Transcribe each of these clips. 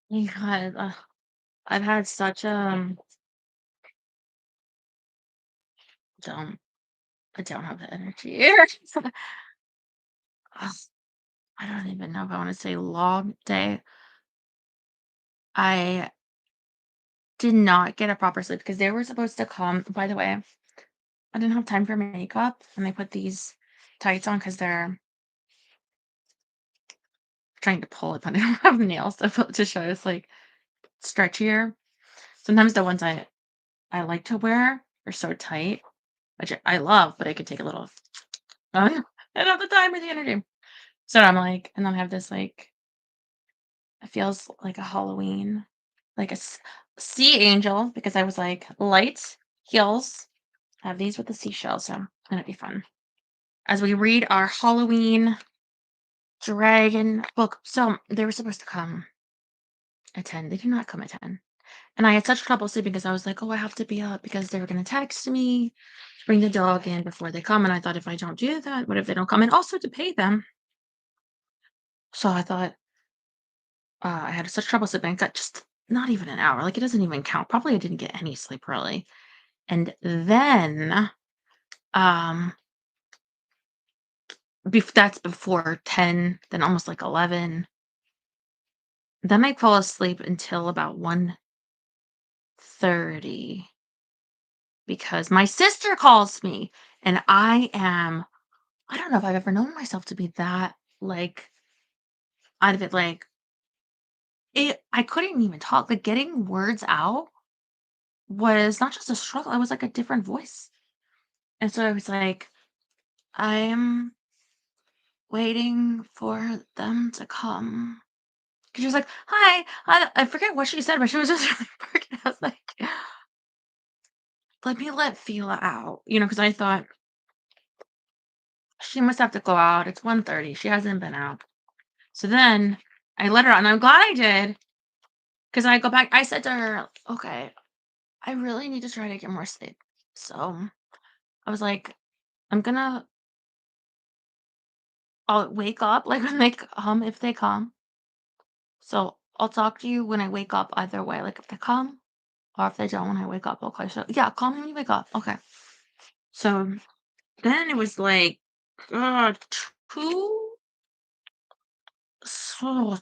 Because I've had such don't I don't have the energy. Ugh, I don't even know if I want to say long day. I did not get a proper sleep because they were supposed to come. By the way, I didn't have time for makeup, and they put these tights on because they're trying to pull it, but I don't have nails to show it's like stretchier. Sometimes the ones I like to wear are so tight, which I love, but I could take a little. I don't have the time or the energy. So I'm like, and then I have this like it feels like a Halloween, like a sea angel because I was like light heels. I have these with the seashells, so gonna be fun as we read our Halloween dragon book. So they were supposed to come at 10. They did not come at 10. And I had such trouble sleeping because I was like, oh, I have to be up because they were going to text me to bring the dog in before they come. And I thought if I don't do that, what if they don't come? And also to pay them. So I thought I had such trouble sleeping. I got just not even an hour. Like it doesn't even count. Probably I didn't get any sleep really. And then um that's before 10, then almost like 11. Then I fall asleep until about 1:30 because my sister calls me and I don't know if I've ever known myself to be that, like, out of it, like, I couldn't even talk, like, getting words out was not just a struggle, it was like a different voice, and so I was like, "I'm waiting for them to come." 'Cause she was like, "Hi." I forget what she said, but she was just really working. I was like, "Let me let Fila out," because I thought, "She must have to go out, it's 1:30, she hasn't been out." So then I let her out, and I'm glad I did, 'cause I go back I said to her, "Okay, I really need to try to get more sleep." So I was like, I'm gonna I'll wake up like when they come if they come. So I'll talk to you when I wake up either way. Like if they come or if they don't when I wake up. Okay. So yeah, call me when you wake up. Okay. So then it was like uh two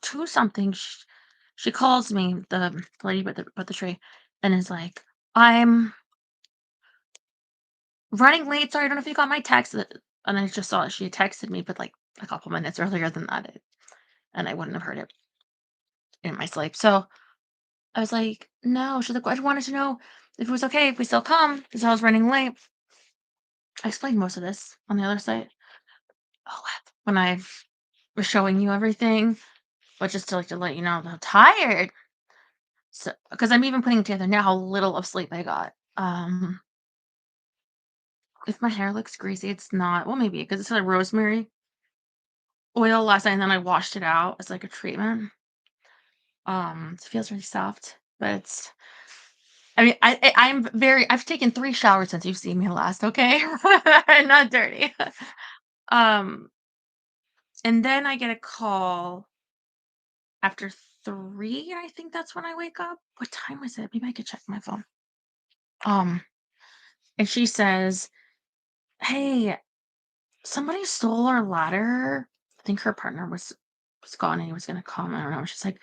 two something. She calls me, the lady with the tree, and is like, I'm running late. Sorry, I don't know if you got my text. And I just saw it. She had texted me, but like a couple minutes earlier than that. And I wouldn't have heard it in my sleep. So I was like, no. She's like, I wanted to know if it was okay if we still come because I was running late. I explained most of this on the other side. Oh, when I was showing you everything, but just to let you know how tired. So, because I'm even putting together now how little of sleep I got. If my hair looks greasy, it's not. Well, maybe because it's like rosemary oil last night, and then I washed it out as like a treatment. It feels really soft, but it's I mean, I've taken 3 showers since you've seen me last, okay? I'm not dirty. Um, and then I get a call after 3, I think that's when I wake up. What time was it? Maybe I could check my phone. Um, and she says, "Hey, somebody stole our ladder." I think her partner was gone and he was gonna come. I don't know. She's like,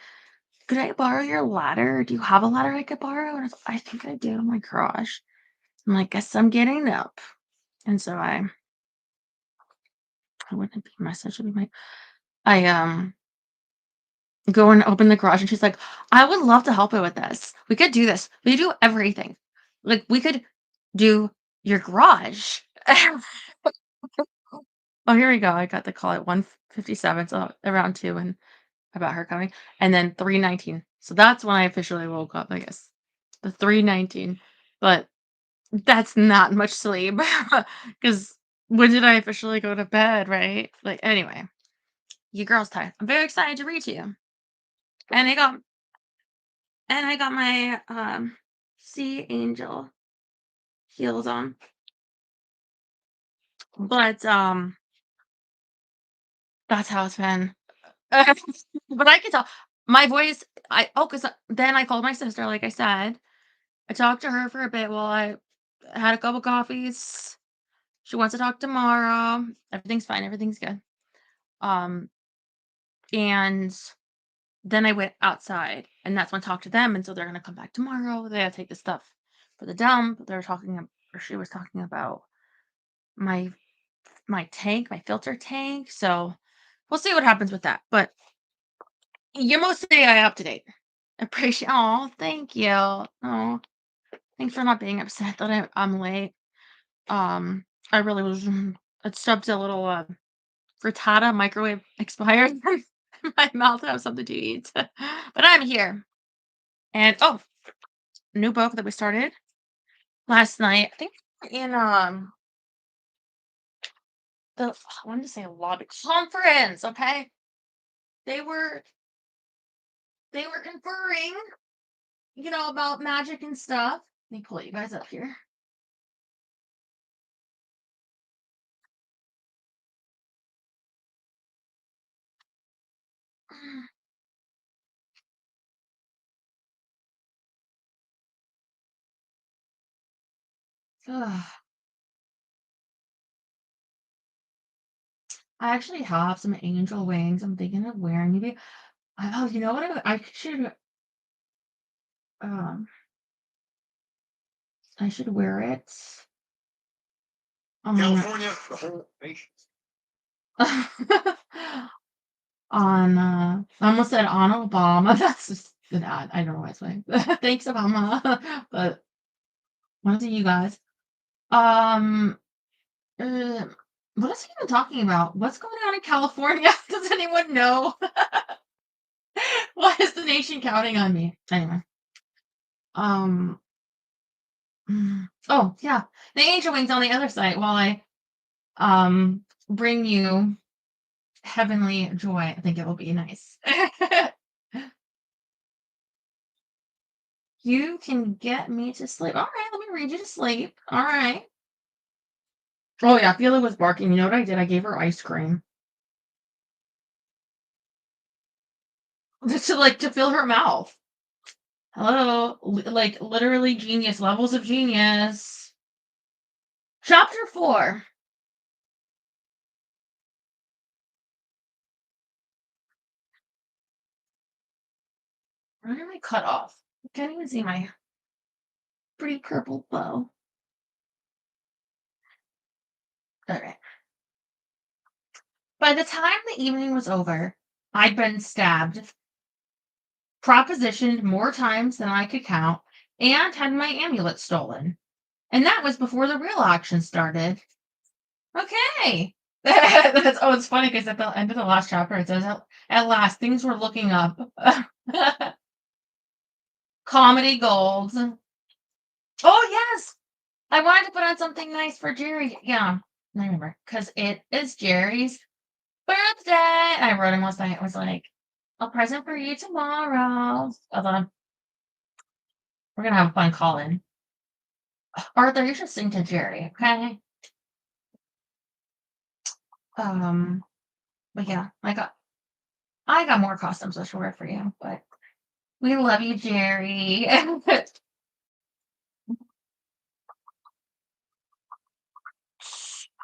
"Could I borrow your ladder? Do you have a ladder I could borrow?" And I think I do. Oh my gosh. I'm like, guess I'm getting up. And so I wouldn't be message would be my I go and open the garage and she's like, I would love to help you with this. We could do this. We do everything. Like we could do your garage. Oh, here we go. I got the call at 1:57, so around 2 and about her coming. And then 3:19. So that's when I officially woke up, I guess. The 3:19. But that's not much sleep. Because when did I officially go to bed, right? Like anyway, you girls tired. I'm very excited to read to you. And I got my sea angel heels on. But that's how it's been. But I can tell. My voice, because then I called my sister, like I said. I talked to her for a bit while I had a couple coffees. She wants to talk tomorrow. Everything's fine, everything's good. Um, and then I went outside, and that's when I talked to them, and so they're gonna come back tomorrow. They gotta take the stuff for the dump. They were talking or she was talking about my my filter tank, so we'll see what happens with that, but you're mostly up to date. Appreciate Oh, thank you. Oh, thanks for not being upset that I'm late. I really was it's just a little, frittata microwave expired in my mouth. I have something to eat. But I'm here. And, new book that we started last night. I think in, I wanted to say a lobby conference, okay? They were they were conferring, about magic and stuff. Let me pull you guys up here. Ugh. I actually have some angel wings I'm thinking of wearing. Maybe oh, you know what? Um, I should wear it on California, the whole nation. on, I almost said on Obama. That's just an ad. I don't know why it's saying. Thanks, Obama. But what is it, you guys? Um, uh, what is he even talking about? What's going on in California? Does anyone know? Why is the nation counting on me? Anyway. Um, oh yeah, the angel wings on the other side while I bring you heavenly joy. I think it will be nice. You can get me to sleep. All right, let me read you to sleep. All right. Oh yeah, Fila was barking. You know what I did? I gave her ice cream to fill her mouth. Hello, like literally genius levels of genius. Chapter 4. Where did I cut off? I can't even see my pretty purple bow. All right. By the time the evening was over, I'd been stabbed, propositioned more times than I could count, and had my amulet stolen. And that was before the real action started. Okay. It's funny because at the end of the last chapter it says at last things were looking up. Comedy gold. Oh yes. I wanted to put on something nice for Jerry. Yeah, I remember. Because it is Jerry's birthday. I wrote him last night. I was like, a present for you tomorrow. Although we're gonna have a fun call in. Arthur, you should sing to Jerry, okay? Um, but yeah, I got more costumes I should wear for you, but we love you, Jerry.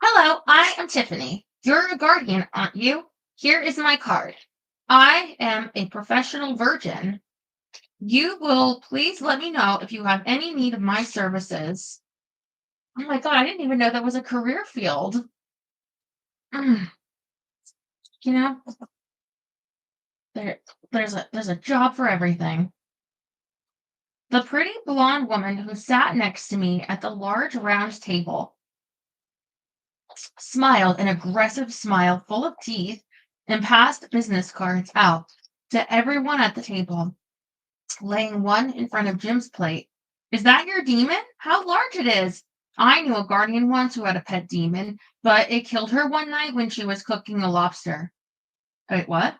Hello, I am Tiffany. You're a guardian, aren't you? Here is my card. I am a professional virgin. You will please let me know if you have any need of my services. Oh my god, I didn't even know that was a career field. Mm, You know, there there's a job for everything. The pretty blonde woman who sat next to me at the large round table smiled an aggressive smile full of teeth and passed business cards out to everyone at the table, laying one in front of Jim's plate. Is that your demon? How large it is! I knew a guardian once who had a pet demon, but it killed her one night when she was cooking a lobster. Wait, what?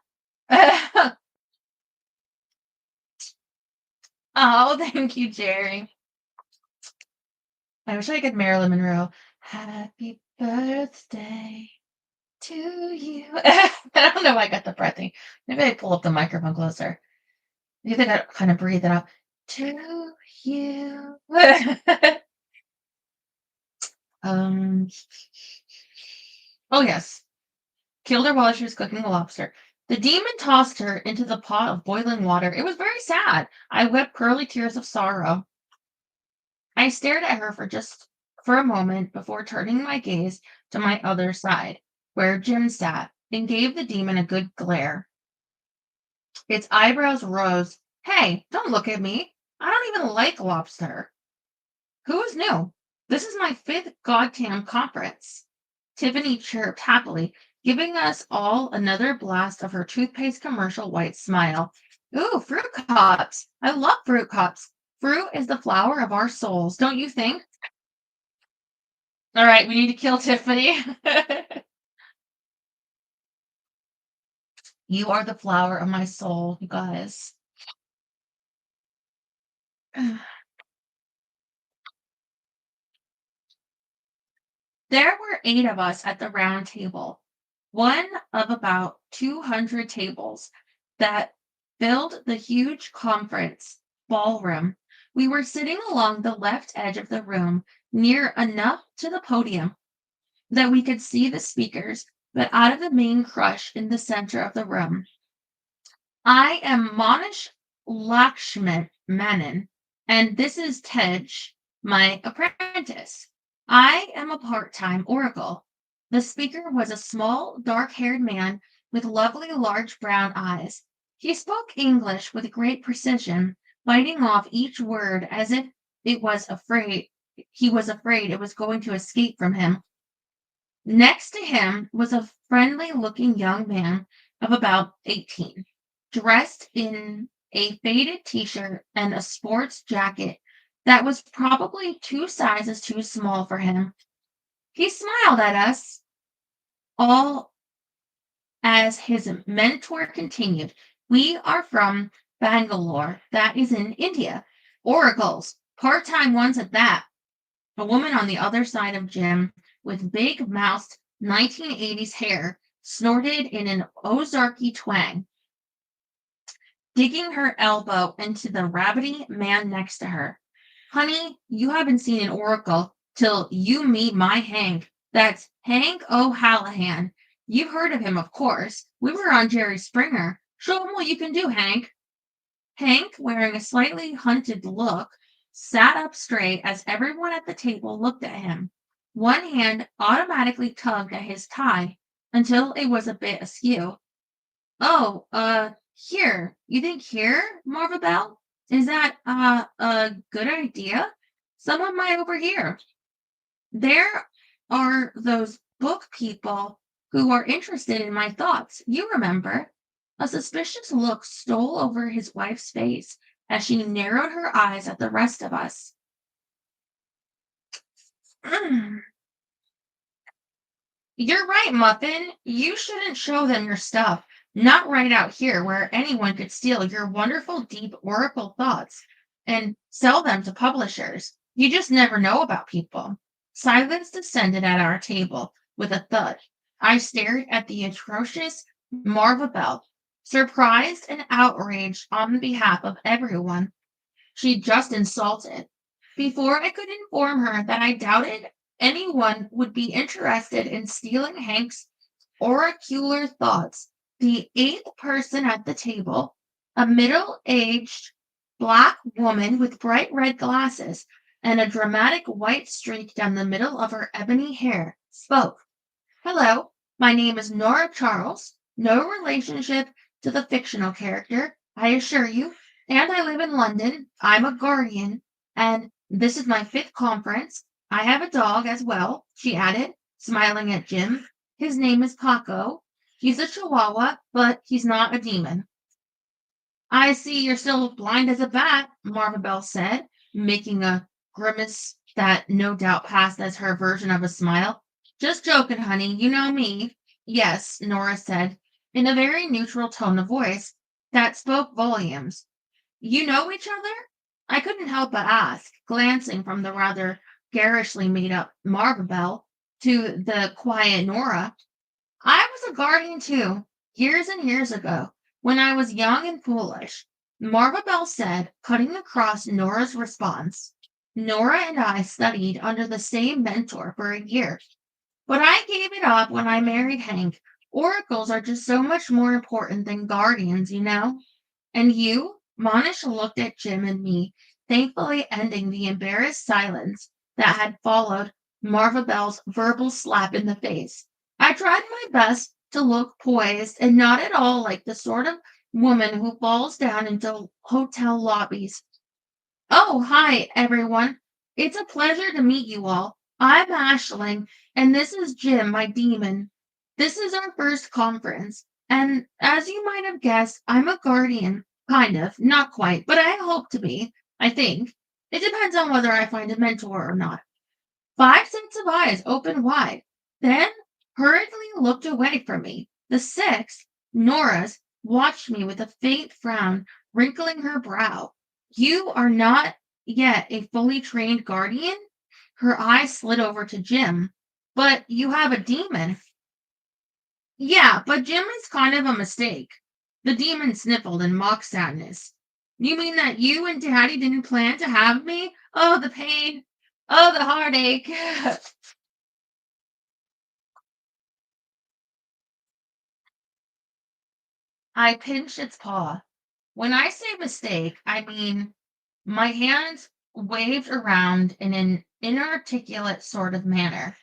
Oh, thank you, Jerry. I wish I could Marilyn Monroe. Happy birthday to you. I don't know why I got the breathing. Maybe I pull up the microphone closer. You think I kind of breathe it out. To you. um. Oh yes. Killed her while she was cooking a lobster. The demon tossed her into the pot of boiling water. It was very sad. I wept pearly tears of sorrow. I stared at her for a moment before turning my gaze to my other side, where Jim sat, and gave the demon a good glare. Its eyebrows rose. Hey, don't look at me. I don't even like lobster. Who's new? This is my fifth goddamn conference. Tiffany chirped happily, giving us all another blast of her toothpaste commercial white smile. Ooh, fruit cups. I love fruit cups. Fruit is the flower of our souls, don't you think? All right, we need to kill Tiffany. You are the flower of my soul, you guys. There were 8 of us at the round table, one of about 200 tables that filled the huge conference ballroom. We were sitting along the left edge of the room, near enough to the podium that we could see the speakers, but out of the main crush in the center of the room. I am Monish Lakshman Menon, and this is Tej, my apprentice. I am a part-time oracle. The speaker was a small, dark-haired man with lovely large brown eyes. He spoke English with great precision, biting off each word as if it was afraid he was afraid it was going to escape from him. Next to him was a friendly-looking young man of about 18, dressed in a faded t-shirt and a sports jacket that was probably 2 sizes too small for him. He smiled at us all as his mentor continued. We are from Bangalore, that is in India. Oracles, part-time ones at that. A woman on the other side of Jim with big moused 1980s hair snorted in an Ozarky twang, digging her elbow into the rabbity man next to her. Honey, you haven't seen an oracle till you meet my Hank. That's Hank O'Hallahan. You've heard of him, of course. We were on Jerry Springer. Show him what you can do, Hank. Hank, wearing a slightly hunted look, sat up straight as everyone at the table looked at him. One hand automatically tugged at his tie until it was a bit askew. Oh, here. You think here, Marva Bell? Is that, a good idea? Someone might overhear. There are those book people who are interested in my thoughts. You remember. A suspicious look stole over his wife's face as she narrowed her eyes at the rest of us. You're right, Muffin. You shouldn't show them your stuff. Not right out here where anyone could steal your wonderful deep oracle thoughts and sell them to publishers. You just never know about people. Silence descended at our table with a thud. I stared at the atrocious Marva Bell, surprised and outraged on behalf of everyone she just insulted. Before I could inform her that I doubted anyone would be interested in stealing Hank's oracular thoughts, the 8th person at the table, a middle-aged black woman with bright red glasses and a dramatic white streak down the middle of her ebony hair, spoke. Hello, my name is Nora Charles. No relationship to the fictional character, I assure you. And I live in London. I'm a guardian. And this is my 5th conference. I have a dog as well, she added, smiling at Jim. His name is Paco. He's a chihuahua, but he's not a demon. I see you're still blind as a bat, Marva Bell said, making a grimace that no doubt passed as her version of a smile. Just joking, honey. You know me. Yes, Nora said, in a very neutral tone of voice that spoke volumes. You know each other? I couldn't help but ask, glancing from the rather garishly made up Marva Bell to the quiet Nora. I was a guardian too, years and years ago, when I was young and foolish. Marva Bell said, cutting across Nora's response. Nora and I studied under the same mentor for a year, but I gave it up when I married Hank. Oracles are just so much more important than guardians, you know? And you? Monish looked at Jim and me, thankfully ending the embarrassed silence that had followed Marva Bell's verbal slap in the face. I tried my best to look poised and not at all like the sort of woman who falls down into hotel lobbies. Oh, hi, everyone. It's a pleasure to meet you all. I'm Ashling, and this is Jim, my demon. This is our first conference, and as you might have guessed, I'm a guardian. Kind of, not quite, but I hope to be, I think. It depends on whether I find a mentor or not. 5 sets of eyes opened wide, then hurriedly looked away from me. The sixth, Nora's, watched me with a faint frown, wrinkling her brow. You are not yet a fully trained guardian? Her eyes slid over to Jim. But you have a demon. Yeah, but Jim is kind of a mistake. The demon sniffled in mock sadness. You mean that you and Daddy didn't plan to have me? Oh, the pain. Oh, the heartache. I pinched its paw. When I say mistake, I mean my hands waved around in an inarticulate sort of manner.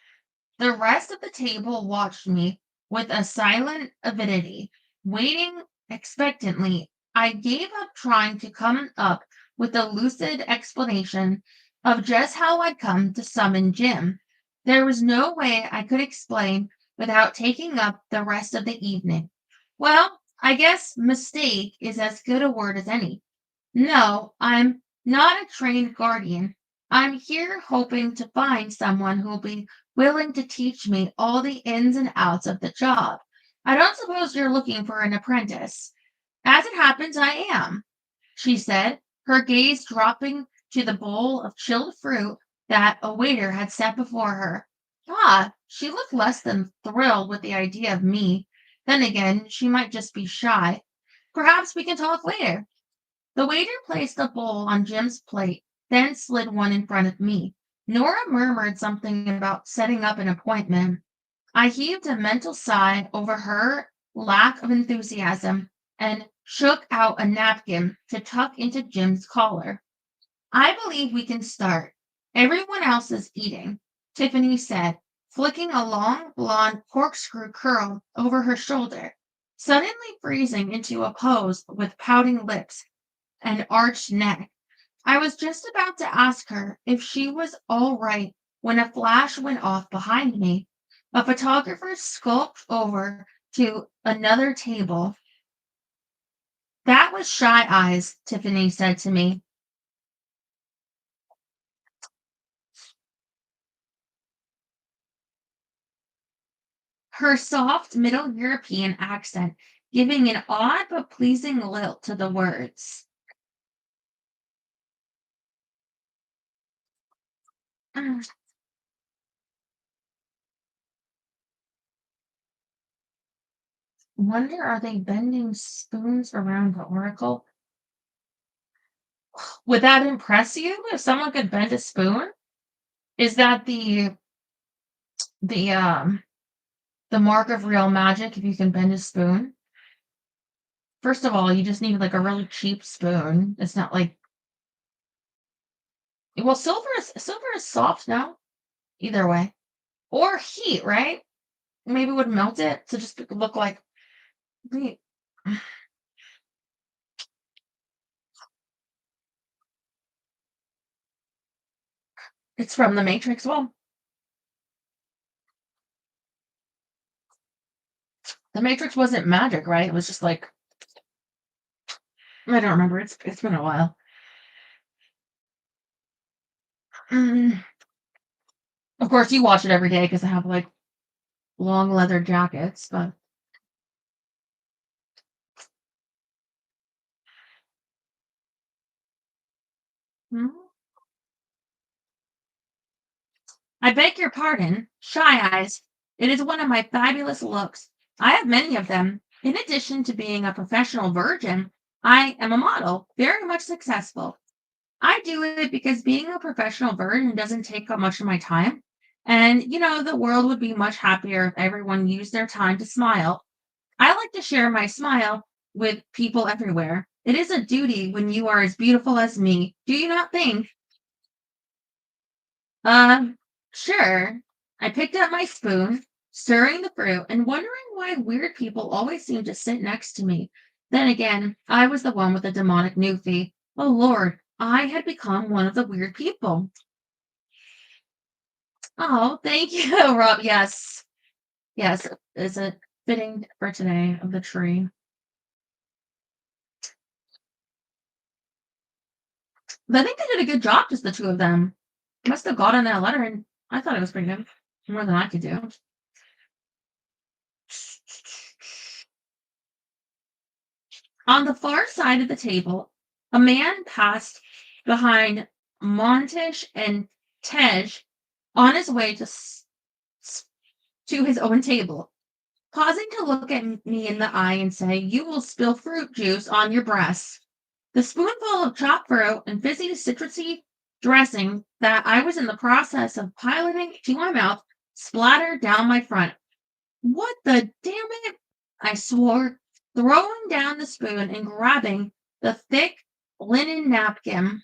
The rest of the table watched me with a silent avidity, waiting expectantly. I gave up trying to come up with a lucid explanation of just how I'd come to summon Jim. There was no way I could explain without taking up the rest of the evening. Well, I guess mistake is as good a word as any. No, I'm not a trained guardian. I'm here hoping to find someone who'll be willing to teach me all the ins and outs of the job. I don't suppose you're looking for an apprentice. As it happens, I am, she said, her gaze dropping to the bowl of chilled fruit that a waiter had set before her. Ah, she looked less than thrilled with the idea of me. Then again, she might just be shy. Perhaps we can talk later. The waiter placed a bowl on Jim's plate, then slid one in front of me. Nora murmured something about setting up an appointment. I heaved a mental sigh over her lack of enthusiasm and shook out a napkin to tuck into Jim's collar. I believe we can start. Everyone else is eating, Tiffany said, flicking a long blonde corkscrew curl over her shoulder, suddenly freezing into a pose with pouting lips and arched neck. I was just about to ask her if she was all right when a flash went off behind me. A photographer skulked over to another table. That was Shy Eyes, Tiffany said to me. Her soft Middle European accent giving an odd but pleasing lilt to the words. Wonder are they bending spoons around the oracle? Would that impress you if someone could bend a spoon? Is that the the mark of real magic if you can bend a spoon? First of all, you just need like a really cheap spoon. It's not like well, silver is soft now. Either way, or heat, right? Maybe would melt it to just look like. Wait, it's from the Matrix. Well, the Matrix wasn't magic, right? It was just like I don't remember. It's been a while. Mm. Of course, you watch it every day because I have like long leather jackets, but mm, I beg your pardon, Shy Eyes. It is one of my fabulous looks. I have many of them. In addition to being a professional virgin, I am a model, very much successful. I do it because being a professional virgin doesn't take up much of my time. And, the world would be much happier if everyone used their time to smile. I like to share my smile with people everywhere. It is a duty when you are as beautiful as me. Do you not think? Uh, sure. I picked up my spoon, stirring the fruit, and wondering why weird people always seem to sit next to me. Then again, I was the one with the demonic newfie. Oh Lord, I had become one of the weird people. Oh, thank you, Rob. Yes. Yes. Is it fitting for today of the tree? But I think they did a good job, just the two of them. Must have gotten that letter, and I thought it was pretty good. More than I could do. On the far side of the table, a man passed behind Montish and Tej on his way s- to his own table, pausing to look at me in the eye and say, "You will spill fruit juice on your breasts." The spoonful of chopped fruit and fizzy citrusy dressing that I was in the process of piloting to my mouth splattered down my front. What the damn it? I swore, throwing down the spoon and grabbing the thick linen napkin.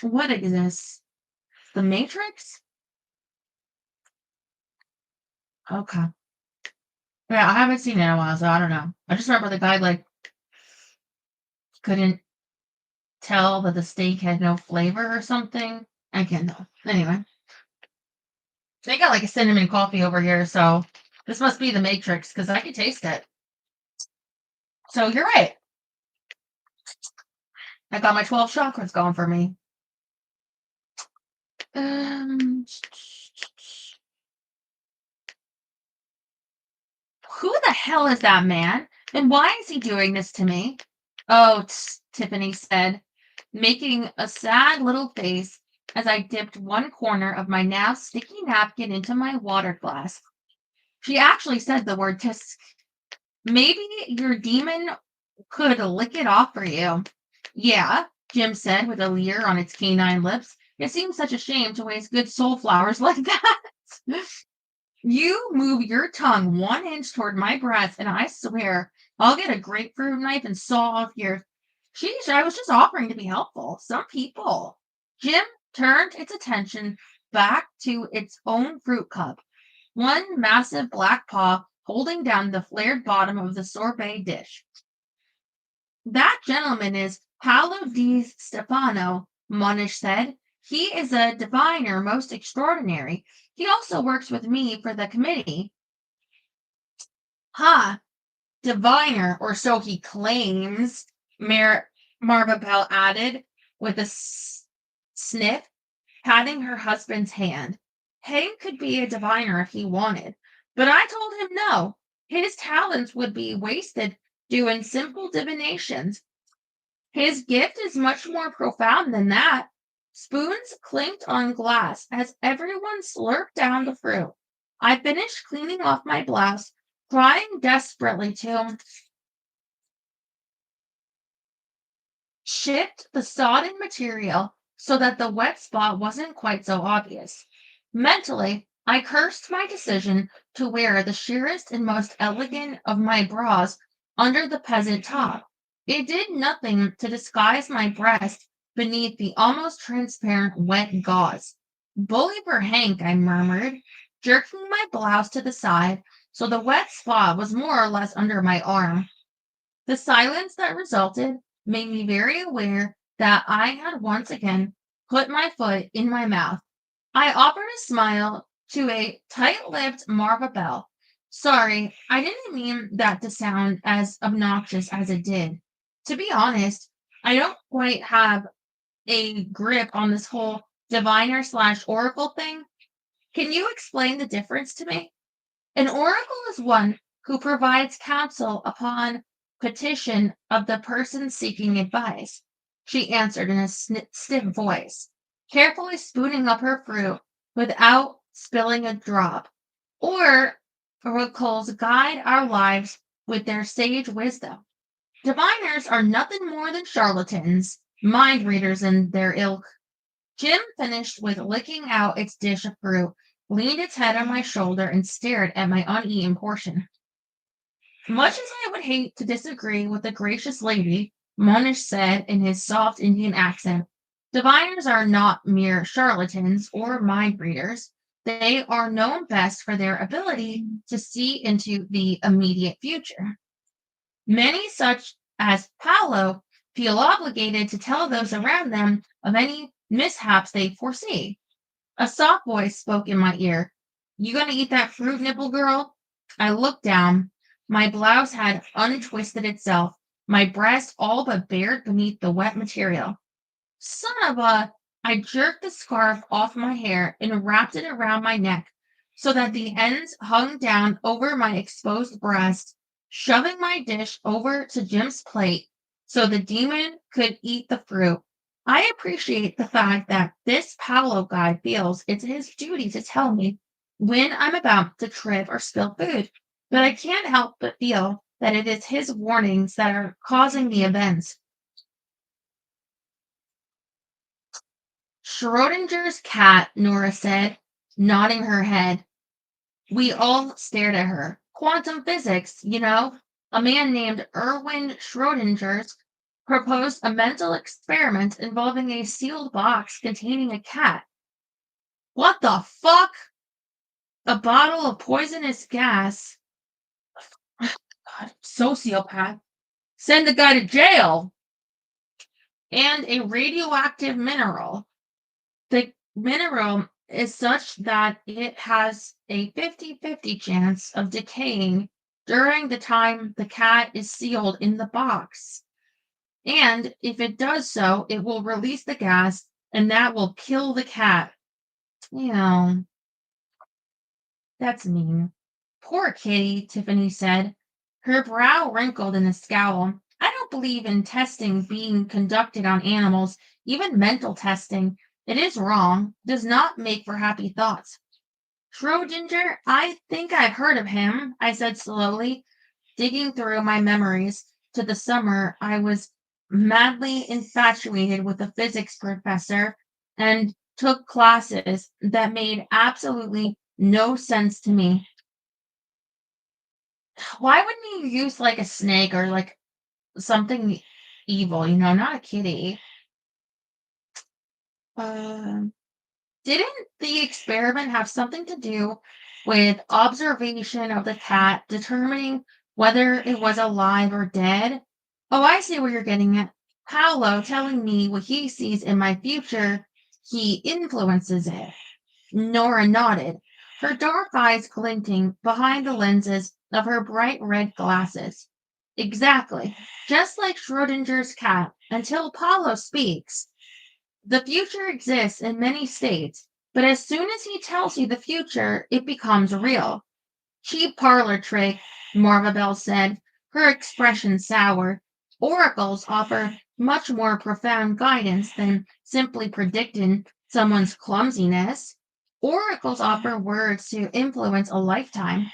What is this? The Matrix? Okay. Yeah, I haven't seen it in a while, so I don't know. I just remember the guy like couldn't tell that the steak had no flavor or something. I can't know. Anyway, they got like a cinnamon coffee over here, so this must be the Matrix because I can taste it. So you're right. I got my 12 chakras going for me. Um, who the hell is that man? And why is he doing this to me? Oh, Tiffany said, making a sad little face as I dipped one corner of my now sticky napkin into my water glass. She actually said the word tisk. Maybe your demon could lick it off for you. Yeah, Jim said with a leer on its canine lips. It seems such a shame to waste good soul flowers like that. You move your tongue 1 inch toward my breast, and I swear I'll get a grapefruit knife and saw off your. Sheesh, I was just offering to be helpful. Some people. Jim turned its attention back to its own fruit cup, one massive black paw holding down the flared bottom of the sorbet dish. That gentleman is Paolo di Stefano, Monish said. He is a diviner most extraordinary. He also works with me for the committee. Ha! Diviner, or so he claims, Marva Bell added with a sniff, patting her husband's hand. Hank could be a diviner if he wanted, but I told him no. His talents would be wasted doing simple divinations. His gift is much more profound than that. Spoons clinked on glass as everyone slurped down the fruit. I finished cleaning off my blouse, trying desperately to shift the sodden material so that the wet spot wasn't quite so obvious. Mentally, I cursed my decision to wear the sheerest and most elegant of my bras under the peasant top. It did nothing to disguise my breast beneath the almost transparent wet gauze. Bully for Hank, I murmured, jerking my blouse to the side so the wet spot was more or less under my arm. The silence that resulted made me very aware that I had once again put my foot in my mouth. I offered a smile to a tight lipped Marva Bell. Sorry, I didn't mean that to sound as obnoxious as it did. To be honest, I don't quite have a grip on this whole diviner slash oracle thing. Can you explain the difference to me? An oracle is one who provides counsel upon petition of the person seeking advice. She answered in a stiff voice, carefully spooning up her fruit without spilling a drop. Oracles guide our lives with their sage wisdom. Diviners are nothing more than charlatans, mind readers in their ilk. Jim finished with licking out its dish of fruit, leaned its head on my shoulder, and stared at my uneaten portion. Much as I would hate to disagree with the gracious lady, Monish said in his soft Indian accent, diviners are not mere charlatans or mind readers. They are known best for their ability to see into the immediate future. Many, such as Paolo, feel obligated to tell those around them of any mishaps they foresee. A soft voice spoke in my ear. You gonna eat that fruit nipple, girl? I looked down. My blouse had untwisted itself, my breast all but bared beneath the wet material. Son of a... I jerked the scarf off my hair and wrapped it around my neck so that the ends hung down over my exposed breast, shoving my dish over to Jim's plate so the demon could eat the fruit. I appreciate the fact that this Paolo guy feels it's his duty to tell me when I'm about to trip or spill food, but I can't help but feel that it is his warnings that are causing the events. Schrodinger's cat, Nora said, nodding her head. We all stared at her. Quantum physics, you know. A man named Erwin Schrödinger proposed a mental experiment involving a sealed box containing a cat. What the fuck? A bottle of poisonous gas. God, sociopath. Send the guy to jail. And a radioactive mineral. The mineral is such that it has a 50-50 chance of decaying during the time the cat is sealed in the box. And if it does so, it will release the gas and that will kill the cat. You know, that's mean. Poor kitty, Tiffany said. Her brow wrinkled in a scowl. I don't believe in testing being conducted on animals, even mental testing. It is wrong, does not make for happy thoughts. Schrodinger, I think I've heard of him, I said slowly, digging through my memories to the summer I was madly infatuated with a physics professor and took classes that made absolutely no sense to me. Why wouldn't you use like a snake or like something evil, not a kitty? Uh, didn't the experiment have something to do with observation of the cat determining whether it was alive or dead? Oh, I see where you're getting at. Paolo telling me what he sees in my future, he influences it. Nora nodded, her dark eyes glinting behind the lenses of her bright red glasses. Exactly, just like Schrodinger's cat, until Paolo speaks. The future exists in many states, but as soon as he tells you the future, it becomes real. Cheap parlor trick, Marvabelle said, her expression sour. Oracles offer much more profound guidance than simply predicting someone's clumsiness. Oracles offer words to influence a lifetime.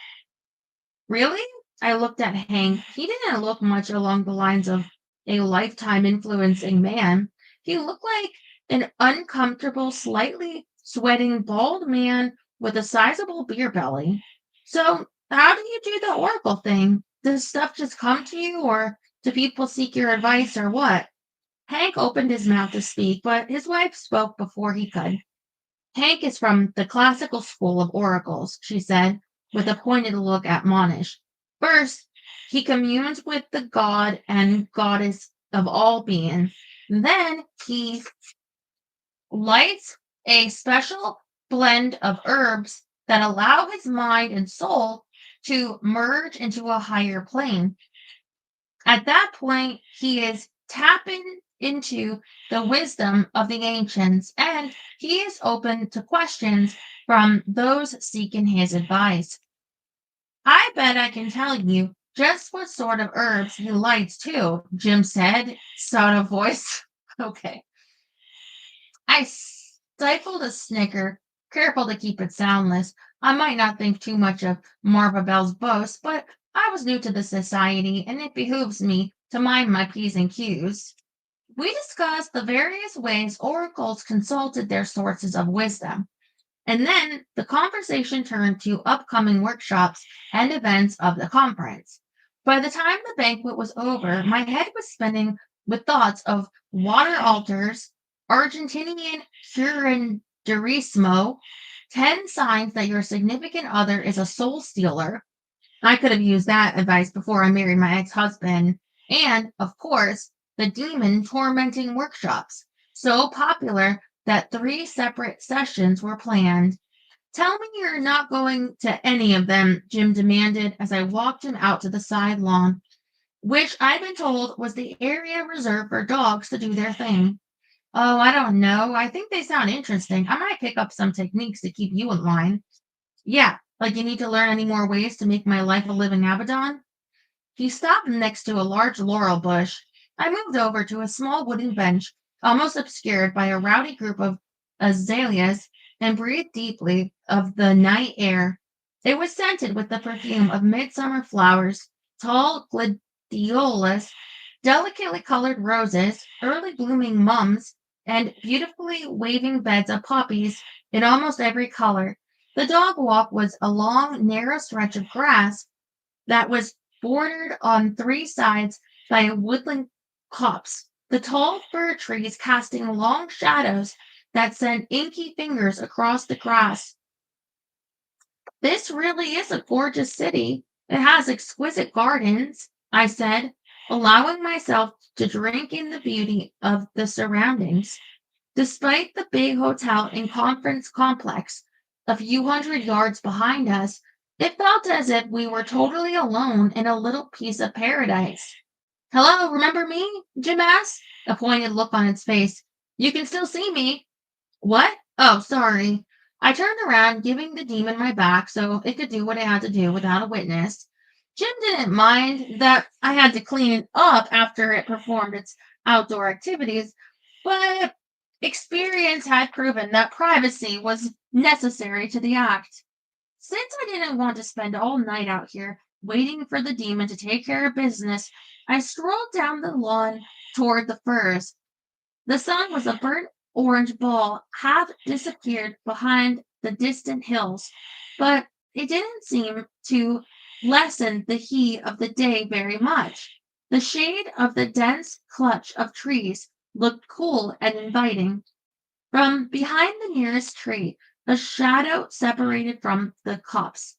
Really? I looked at Hank. He didn't look much along the lines of a lifetime influencing man. He looked like an uncomfortable, slightly sweating bald man with a sizable beer belly. So, how do you do the oracle thing? Does stuff just come to you, or do people seek your advice, or what? Hank opened his mouth to speak, but his wife spoke before he could. Hank is from the classical school of oracles, she said, with a pointed look at Monish. First, he communes with the god and goddess of all being. Then he lights a special blend of herbs that allow his mind and soul to merge into a higher plane. At that point, he is tapping into the wisdom of the ancients, and he is open to questions from those seeking his advice. I bet I can tell you just what sort of herbs he likes too, Jim said, sort of voice. Okay. I stifled a snicker. Careful to keep it soundless. I might not think too much of Marva Bell's boast, but I was new to the society, and it behooves me to mind my P's and Q's. We discussed the various ways oracles consulted their sources of wisdom, and then the conversation turned to upcoming workshops and events of the conference. By the time the banquet was over, my head was spinning with thoughts of water altars, Argentinian curanderismo, 10 signs that your significant other is a soul stealer. I could have used that advice before I married my ex-husband. And, of course, the demon tormenting workshops, so popular that 3 separate sessions were planned. Tell me you're not going to any of them, Jim demanded as I walked him out to the side lawn, which I'd been told was the area reserved for dogs to do their thing. Oh, I don't know. I think they sound interesting. I might pick up some techniques to keep you in line. Yeah, like you need to learn any more ways to make my life a living Abaddon? He stopped next to a large laurel bush. I moved over to a small wooden bench, almost obscured by a rowdy group of azaleas, and breathed deeply of the night air. It was scented with the perfume of midsummer flowers, tall gladiolas, delicately colored roses, early blooming mums, and beautifully waving beds of poppies in almost every color. The dog walk was a long, narrow stretch of grass that was bordered on 3 sides by a woodland copse, the tall fir trees casting long shadows that sent inky fingers across the grass. This really is a gorgeous city. It has exquisite gardens, I said, allowing myself to drink in the beauty of the surroundings. Despite the big hotel and conference complex a few hundred yards behind us, it felt as if we were totally alone in a little piece of paradise. Hello, remember me? Jim asked, a pointed look on its face. You can still see me. What? Oh, sorry. I turned around, giving the demon my back so it could do what it had to do without a witness. Jim didn't mind that I had to clean it up after it performed its outdoor activities, but experience had proven that privacy was necessary to the act. Since I didn't want to spend all night out here waiting for the demon to take care of business, I strolled down the lawn toward the firs. The sun was a burnt orange ball, half disappeared behind the distant hills, but it didn't seem to lessen the heat of the day very much. The shade of the dense clutch of trees looked cool and inviting. From behind the nearest tree, a shadow separated from the copse.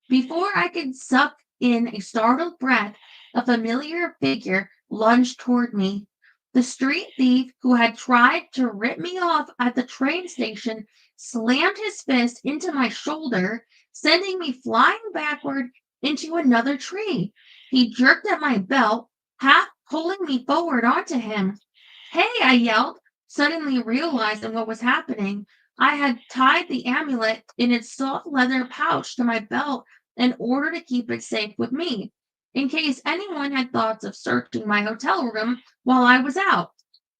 Before I could suck in a startled breath, a familiar figure lunged toward me. The street thief who had tried to rip me off at the train station slammed his fist into my shoulder, sending me flying backward into another tree. He jerked at my belt, half pulling me forward onto him. Hey, I yelled, suddenly realizing what was happening. I had tied the amulet in its soft leather pouch to my belt in order to keep it safe with me, in case anyone had thoughts of searching my hotel room while I was out.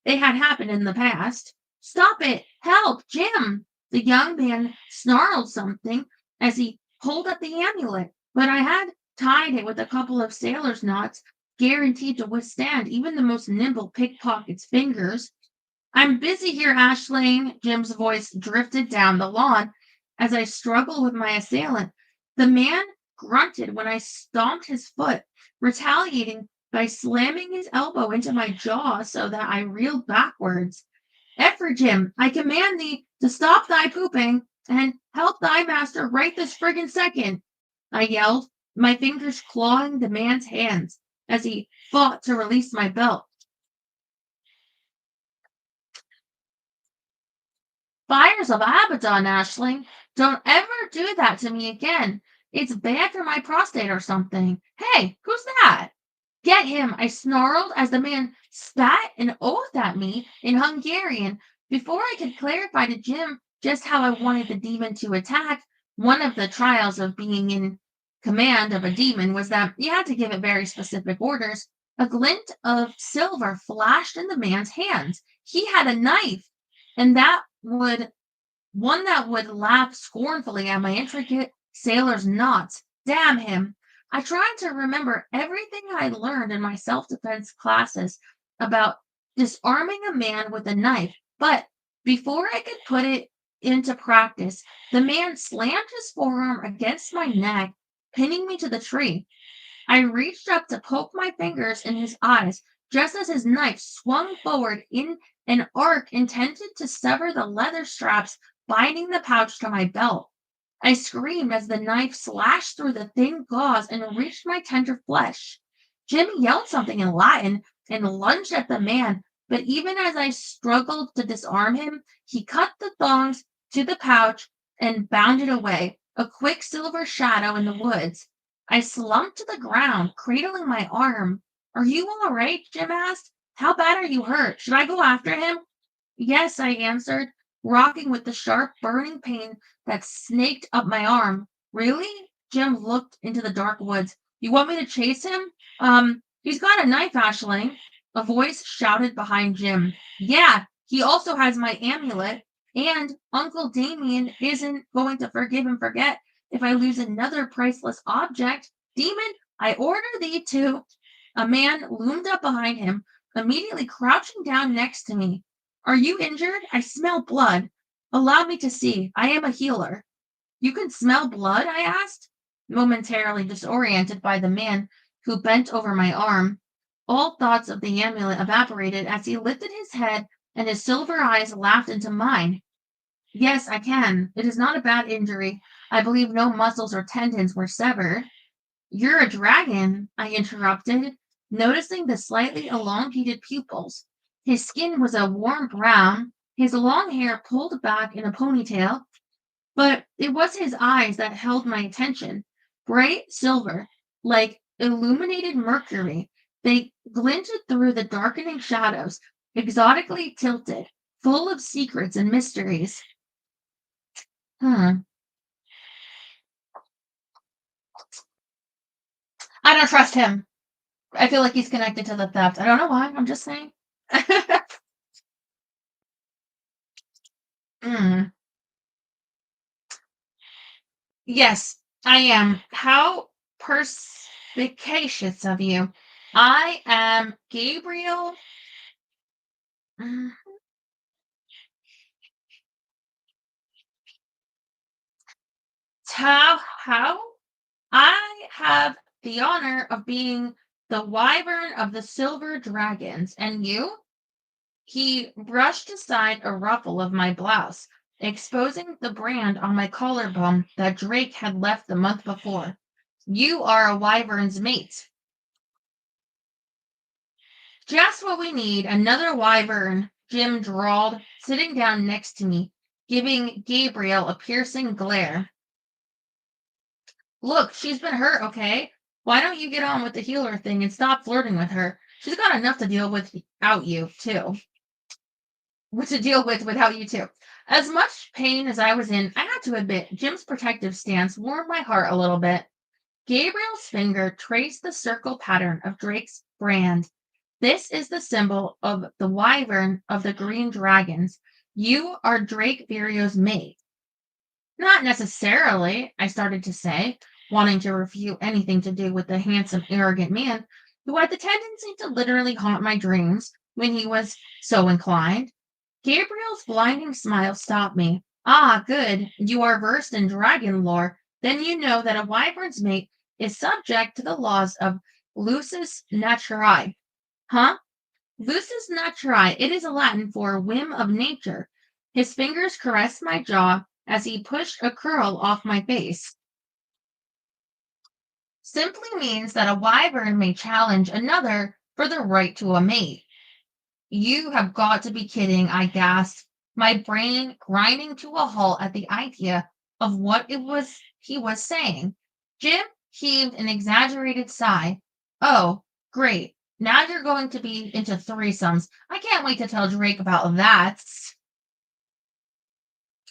It had happened in the past. Stop it! Help! Jim! The young man snarled something as he pulled at the amulet, but I had tied it with a couple of sailor's knots, guaranteed to withstand even the most nimble pickpocket's fingers. I'm busy here, Ashling. Jim's voice drifted down the lawn as I struggled with my assailant. The man grunted when I stomped his foot, retaliating by slamming his elbow into my jaw so that I reeled backwards. Effort, Jim, I command thee to stop thy pooping and help thy master right this friggin' second, I yelled, my fingers clawing the man's hands as he fought to release my belt. Fires of Abaddon, Ashling. Don't ever do that to me again. It's bad for my prostate or something. Hey, who's that? Get him, I snarled as the man spat an oath at me in Hungarian. Before I could clarify to Jim just how I wanted the demon to attack, one of the trials of being in command of a demon was that you had to give it very specific orders. A glint of silver flashed in the man's hands. He had a knife, and that would one that would laugh scornfully at my intricate sailor's knots. Damn him. I tried to remember everything I learned in my self defense classes about disarming a man with a knife, but before I could put it into practice, the man slammed his forearm against my neck, pinning me to the tree. I reached up to poke my fingers in his eyes just as his knife swung forward in an arc intended to sever the leather straps binding the pouch to my belt. I screamed as the knife slashed through the thin gauze and reached my tender flesh. Jim yelled something in Latin and lunged at the man, but even as I struggled to disarm him, he cut the thongs to the pouch and bounded away, a quick silver shadow in the woods. I slumped to the ground, cradling my arm. Are you all right? Jim asked. How bad are you hurt? Should I go after him? Yes, I answered, rocking with the sharp, burning pain that snaked up my arm. Really? Jim looked into the dark woods. You want me to chase him? He's got a knife, Ashling. A voice shouted behind Jim. Yeah, he also has my amulet, and Uncle Damien isn't going to forgive and forget if I lose another priceless object. Demon, I order thee to. A man loomed up behind him, immediately crouching down next to me. Are you injured? I smell blood. Allow me to see. I am a healer. You can smell blood? I asked, momentarily disoriented by the man who bent over my arm. All thoughts of the amulet evaporated as he lifted his head and his silver eyes laughed into mine. Yes, I can. It is not a bad injury. I believe no muscles or tendons were severed. You're a dragon, I interrupted, noticing the slightly elongated pupils. His skin was a warm brown, his long hair pulled back in a ponytail, but it was his eyes that held my attention. Bright silver, like illuminated mercury, they glinted through the darkening shadows, exotically tilted, full of secrets and mysteries. Hmm. I don't trust him. I feel like he's connected to the theft. I don't know why. I'm just saying. Mm. Yes, I am. How perspicacious of you. I am Gabriel. Mm, how? I have the honor of being the wyvern of the silver dragons. And you? He brushed aside a ruffle of my blouse, exposing the brand on my collarbone that Drake had left the month before. You are a wyvern's mate. Just what we need, another wyvern, Jim drawled, sitting down next to me, giving Gabriel a piercing glare. Look, she's been hurt, okay? Why don't you get on with the healer thing and stop flirting with her? She's got enough to deal with without you, too. To deal with without you, too. As much pain as I was in, I had to admit, Jim's protective stance warmed my heart a little bit. Gabriel's finger traced the circle pattern of Drake's brand. This is the symbol of the wyvern of the green dragons. You are Drake Virio's mate. Not necessarily, I started to say, wanting to refute anything to do with the handsome, arrogant man who had the tendency to literally haunt my dreams when he was so inclined. Gabriel's blinding smile stopped me. Ah, good. You are versed in dragon lore. Then you know that a wyvern's mate is subject to the laws of lusus naturae. Huh? Lusus naturae. It is a Latin for whim of nature. His fingers caressed my jaw as he pushed a curl off my face. Simply means that a wyvern may challenge another for the right to a mate. You have got to be kidding, I gasped, my brain grinding to a halt at the idea of what it was he was saying. Jim heaved an exaggerated sigh. Oh, great. Now you're going to be into threesomes. I can't wait to tell Drake about that.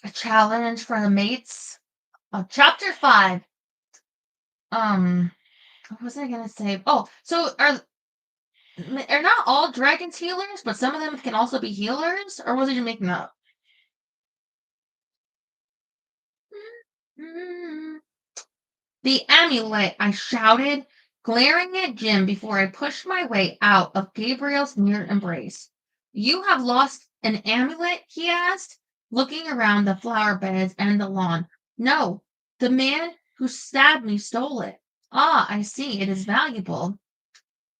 A challenge for the mates. Chapter 5. What was I gonna say? Oh, so are not all dragons healers, but some of them can also be healers, or was I just making that up? Mm. The amulet, I shouted, glaring at Jim before I pushed my way out of Gabriel's near embrace. You have lost an amulet? He asked, looking around the flower beds and the lawn. No, the man who stabbed me stole it. Ah, I see, it is valuable.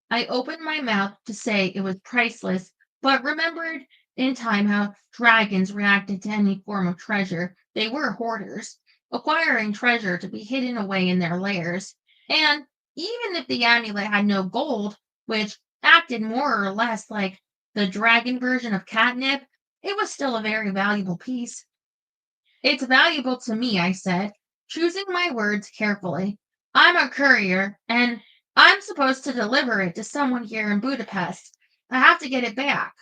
I opened my mouth to say it was priceless, but remembered in time how dragons reacted to any form of treasure. They were hoarders, acquiring treasure to be hidden away in their lairs. And even if the amulet had no gold, which acted more or less like the dragon version of catnip, it was still a very valuable piece. It's valuable to me, I said, choosing my words carefully. I'm a courier, and I'm supposed to deliver it to someone here in Budapest. I have to get it back.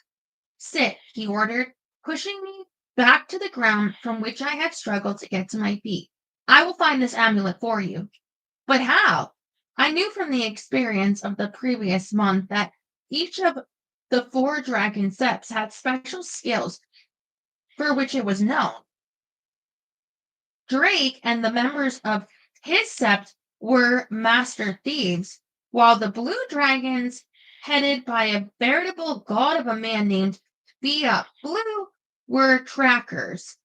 Sit, he ordered, pushing me back to the ground from which I had struggled to get to my feet. I will find this amulet for you. But how? I knew from the experience of the previous month that each of the four dragon septs had special skills for which it was known. Drake and the members of his sept were master thieves, while the blue dragons, headed by a veritable god of a man named Via Blue, were trackers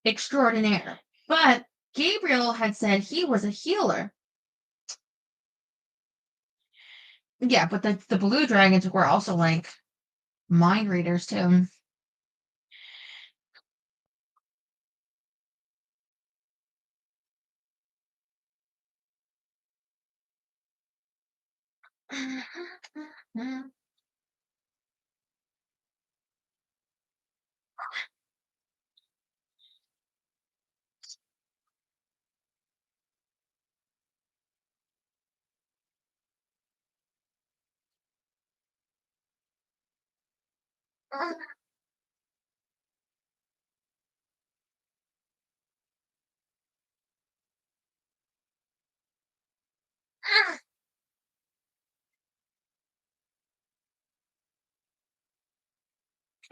extraordinaire. But Gabriel had said he was a healer. Yeah, but the blue dragons were also like mind readers too.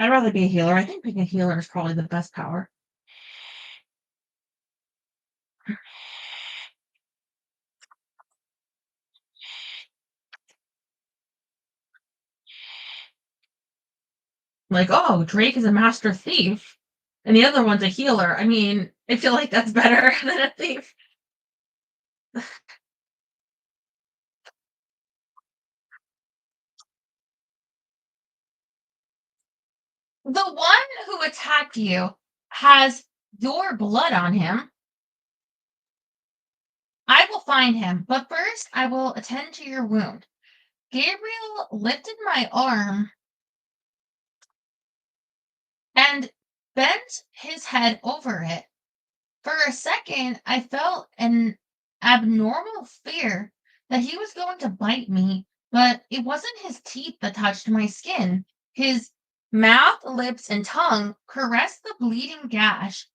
I'd rather be a healer. I think being a healer is probably the best power. Like, oh, Drake is a master thief, and the other one's a healer. I mean, I feel like that's better than a thief. The one who attacked you has your blood on him. I will find him, but first I will attend to your wound. Gabriel lifted my arm and bent his head over it. For a second, I felt an abnormal fear that he was going to bite me, but it wasn't his teeth that touched my skin. His mouth, lips, and tongue caressed the bleeding gash.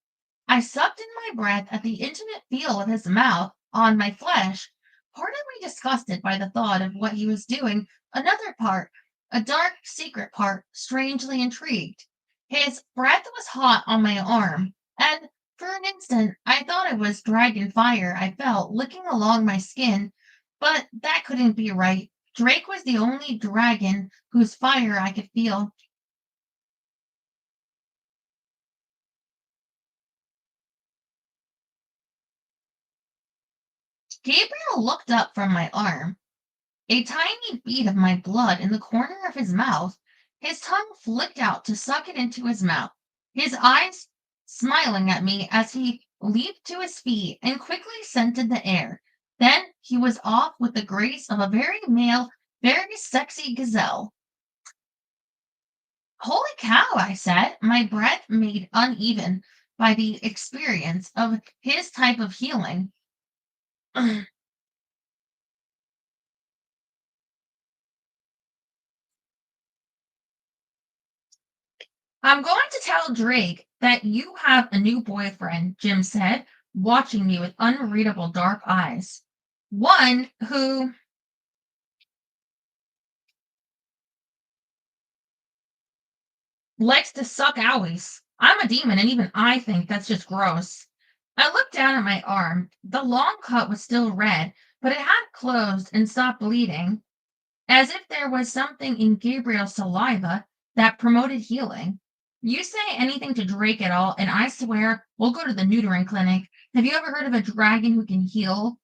I sucked in my breath at the intimate feel of his mouth on my flesh, partly disgusted by the thought of what he was doing, another part, a dark, secret part, strangely intrigued. His breath was hot on my arm, and for an instant I thought it was dragon fire I felt licking along my skin, but that couldn't be right. Drake was the only dragon whose fire I could feel. Gabriel looked up from my arm. A tiny bead of my blood in the corner of his mouth. His tongue flicked out to suck it into his mouth, his eyes smiling at me as he leaped to his feet and quickly scented the air. Then he was off with the grace of a very male, very sexy gazelle. Holy cow, I said, my breath made uneven by the experience of his type of healing. I'm going to tell Drake that you have a new boyfriend, Jim said, watching me with unreadable dark eyes. One who likes to suck owies. I'm a demon, and even I think that's just gross. I looked down at my arm. The long cut was still red, but it had closed and stopped bleeding, as if there was something in Gabriel's saliva that promoted healing. You say anything to Drake at all, and I swear we'll go to the neutering clinic. Have you ever heard of a dragon who can heal?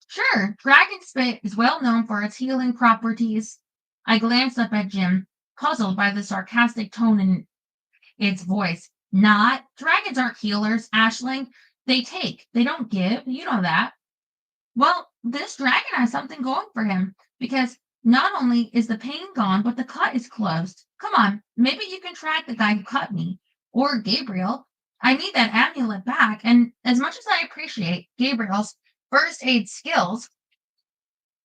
Sure, dragon spit is well known for its healing properties. I glanced up at Jim, puzzled by the sarcastic tone in its voice. Not. Dragons aren't healers, Ashling. They take, they don't give. You know that. Well, this dragon has something going for him because not only is the pain gone, but the cut is closed. Come on, maybe you can track the guy who cut me. Or Gabriel. I need that amulet back, and as much as I appreciate Gabriel's first aid skills,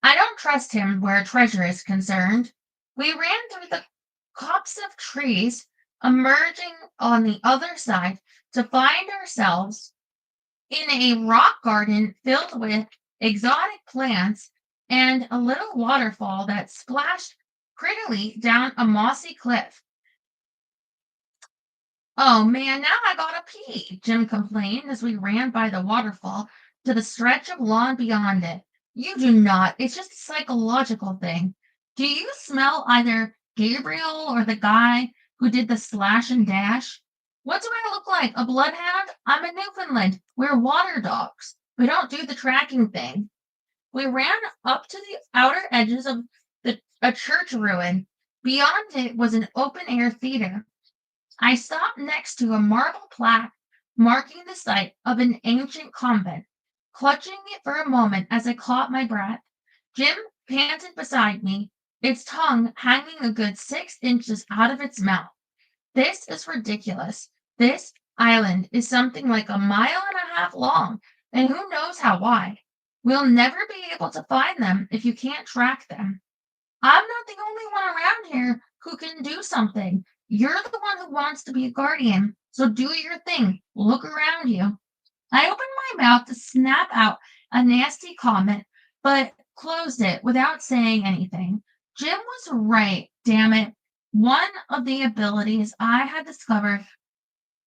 I don't trust him where treasure is concerned. We ran through the copse of trees, emerging on the other side to find ourselves in a rock garden filled with exotic plants and a little waterfall that splashed prettily down a mossy cliff. Oh man, now I gotta pee, Jim complained as we ran by the waterfall to the stretch of lawn beyond it. You do not. It's just a psychological thing. Do you smell either Gabriel or the guy who did the slash and dash? What do I look like? A bloodhound? I'm in Newfoundland. We're water dogs. We don't do the tracking thing. We ran up to the outer edges of a church ruin. Beyond it was an open air theater. I stopped next to a marble plaque marking the site of an ancient convent, clutching it for a moment as I caught my breath. Jim panted beside me, its tongue hanging a good 6 inches out of its mouth. This is ridiculous. This island is something like a mile and a half long, and who knows how wide. We'll never be able to find them if you can't track them. I'm not the only one around here who can do something. You're the one who wants to be a guardian, so do your thing. Look around you. I opened my mouth to snap out a nasty comment, but closed it without saying anything. Jim was right, damn it. One of the abilities I had discovered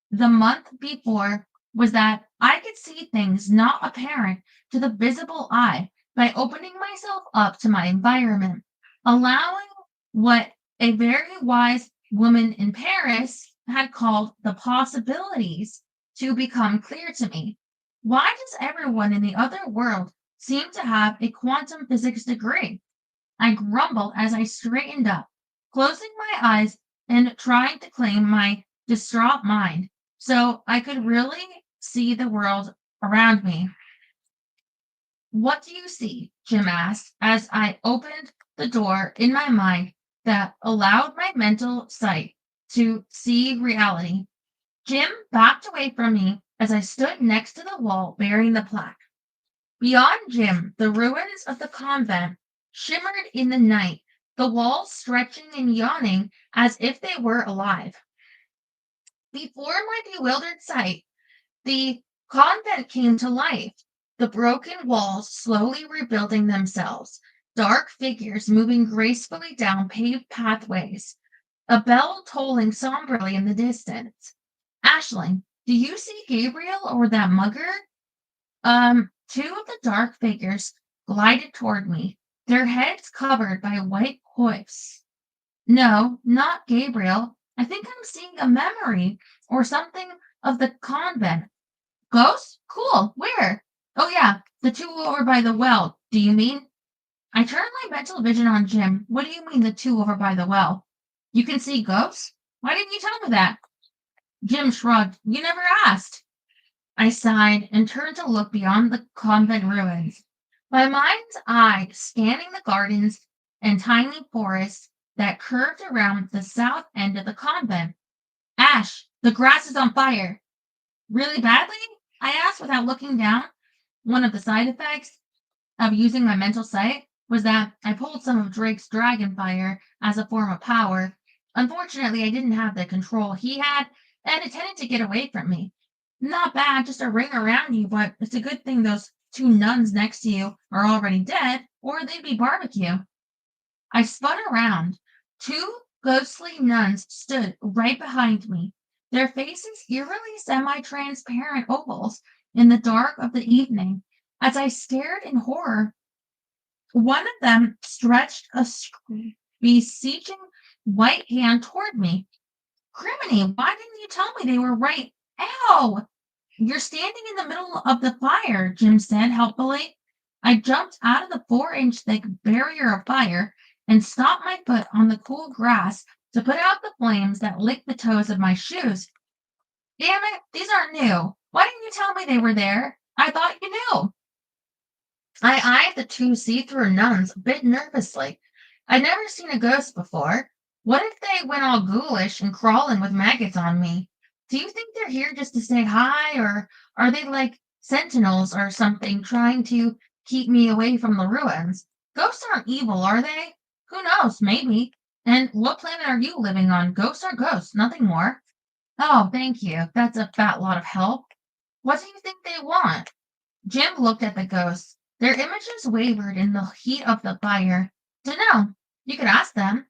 the month before was that I could see things not apparent to the visible eye by opening myself up to my environment, allowing what a very wise woman in Paris had called the possibilities to become clear to me. Why does everyone in the other world seem to have a quantum physics degree? I grumbled as I straightened up, closing my eyes and trying to claim my distraught mind so I could really see the world around me. What do you see? Jim asked as I opened the door in my mind that allowed my mental sight to see reality. Jim backed away from me as I stood next to the wall bearing the plaque. Beyond Jim, the ruins of the convent shimmered in the night, the walls stretching and yawning as if they were alive. Before my bewildered sight, the convent came to life, the broken walls slowly rebuilding themselves, dark figures moving gracefully down paved pathways, a bell tolling somberly in the distance. Ashling, do you see Gabriel or that mugger? Two of the dark figures glided toward me, their heads covered by white coifs. No, not Gabriel. I think I'm seeing a memory or something of the convent. Ghosts? Cool. Where? Oh, yeah, the two over by the well. Do you mean? I turned my mental vision on Jim. What do you mean the two over by the well? You can see ghosts? Why didn't you tell me that? Jim shrugged. You never asked. I sighed and turned to look beyond the convent ruins, my mind's eye scanning the gardens and tiny forests that curved around the south end of the convent. Ash, the grass is on fire. Really badly? I asked without looking down. One of the side effects of using my mental sight was that I pulled some of Drake's dragon fire as a form of power. Unfortunately, I didn't have the control he had, and it tended to get away from me. Not bad, just a ring around you, but it's a good thing those two nuns next to you are already dead, or they'd be barbecue. I spun around. Two ghostly nuns stood right behind me, their faces eerily semi-transparent ovals in the dark of the evening. As I stared in horror, one of them stretched a beseeching white hand toward me. Criminy, why didn't you tell me they were right? Ow! You're standing in the middle of the fire, Jim said helpfully. I jumped out of the 4-inch thick barrier of fire and stomped my foot on the cool grass to put out the flames that licked the toes of my shoes. Damn it, these aren't new. Why didn't you tell me they were there? I thought you knew. I eyed the two see-through nuns a bit nervously. I'd never seen a ghost before. What if they went all ghoulish and crawling with maggots on me? Do you think they're here just to say hi, or are they like sentinels or something trying to keep me away from the ruins? Ghosts aren't evil, are they? Who knows, maybe. And what planet are you living on? Ghosts are ghosts, nothing more. Oh, thank you. That's a fat lot of help. What do you think they want? Jim looked at the ghosts. Their images wavered in the heat of the fire. Dunno. You could ask them.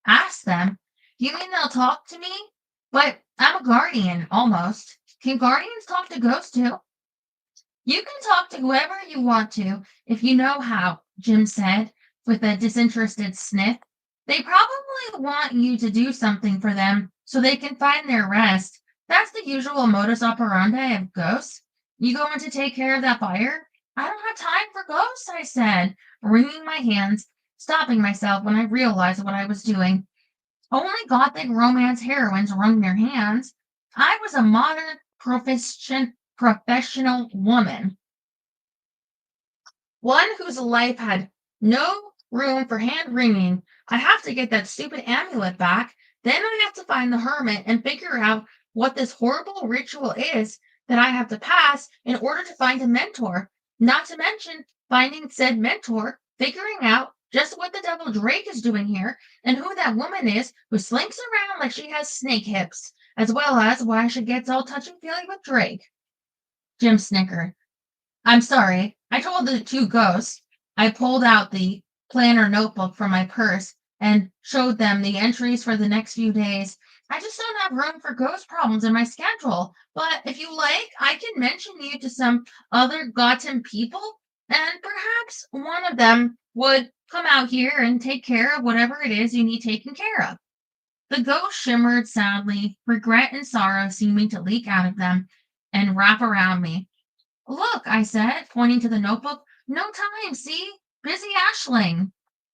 Ask them? You mean they'll talk to me? But I'm a guardian, almost. Can guardians talk to ghosts too? You can talk to whoever you want to, if you know how, Jim said, with a disinterested sniff. They probably want you to do something for them so they can find their rest. That's the usual modus operandi of ghosts. You going to take care of that fire? I don't have time for ghosts, I said, wringing my hands, stopping myself when I realized what I was doing. Only gothic romance heroines wrung their hands. I was a modern professional woman, one whose life had no room for hand wringing. I have to get that stupid amulet back. Then I have to find the hermit and figure out what this horrible ritual is that I have to pass in order to find a mentor. Not to mention finding said mentor, figuring out just what the devil Drake is doing here, and who that woman is who slinks around like she has snake hips, as well as why she gets all touchy-feely with Drake. Jim snickered. I'm sorry. I told the two ghosts. I pulled out the planner notebook from my purse and showed them the entries for the next few days. I just don't have room for ghost problems in my schedule. But if you like, I can mention you to some other Gotham people, and perhaps one of them would come out here and take care of whatever it is you need taken care of. The ghost shimmered sadly, regret and sorrow seeming to leak out of them and wrap around me. Look, I said, pointing to the notebook. No time, see? Busy ashling.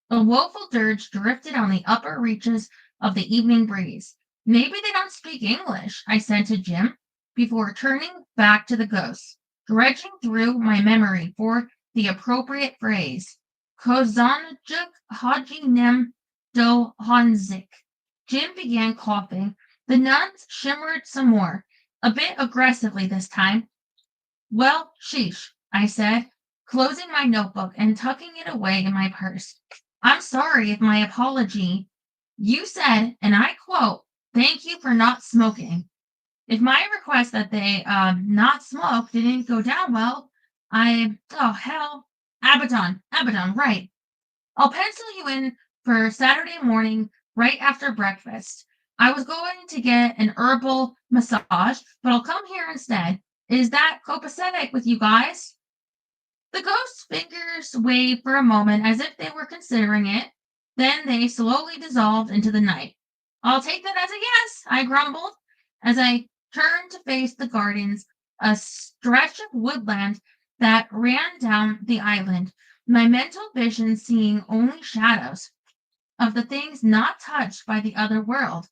A woeful dirge drifted on the upper reaches of the evening breeze. Maybe they don't speak English, I said to Jim, before turning back to the ghosts, dredging through my memory for the appropriate phrase. Kozanajuk Haji Nem Do Hanzik. Jim began coughing. The nuns shimmered some more, a bit aggressively this time. Well, sheesh, I said, closing my notebook and tucking it away in my purse. I'm sorry if my apology. You said, and I quote, thank you for not smoking. If my request that they not smoke didn't go down well, oh hell, Abaddon, right. I'll pencil you in for Saturday morning right after breakfast. I was going to get an herbal massage, but I'll come here instead. Is that copacetic with you guys? The ghost's fingers waved for a moment as if they were considering it. Then they slowly dissolved into the night. I'll take that as a yes, I grumbled, as I turned to face the gardens, a stretch of woodland that ran down the island, my mental vision seeing only shadows of the things not touched by the other world.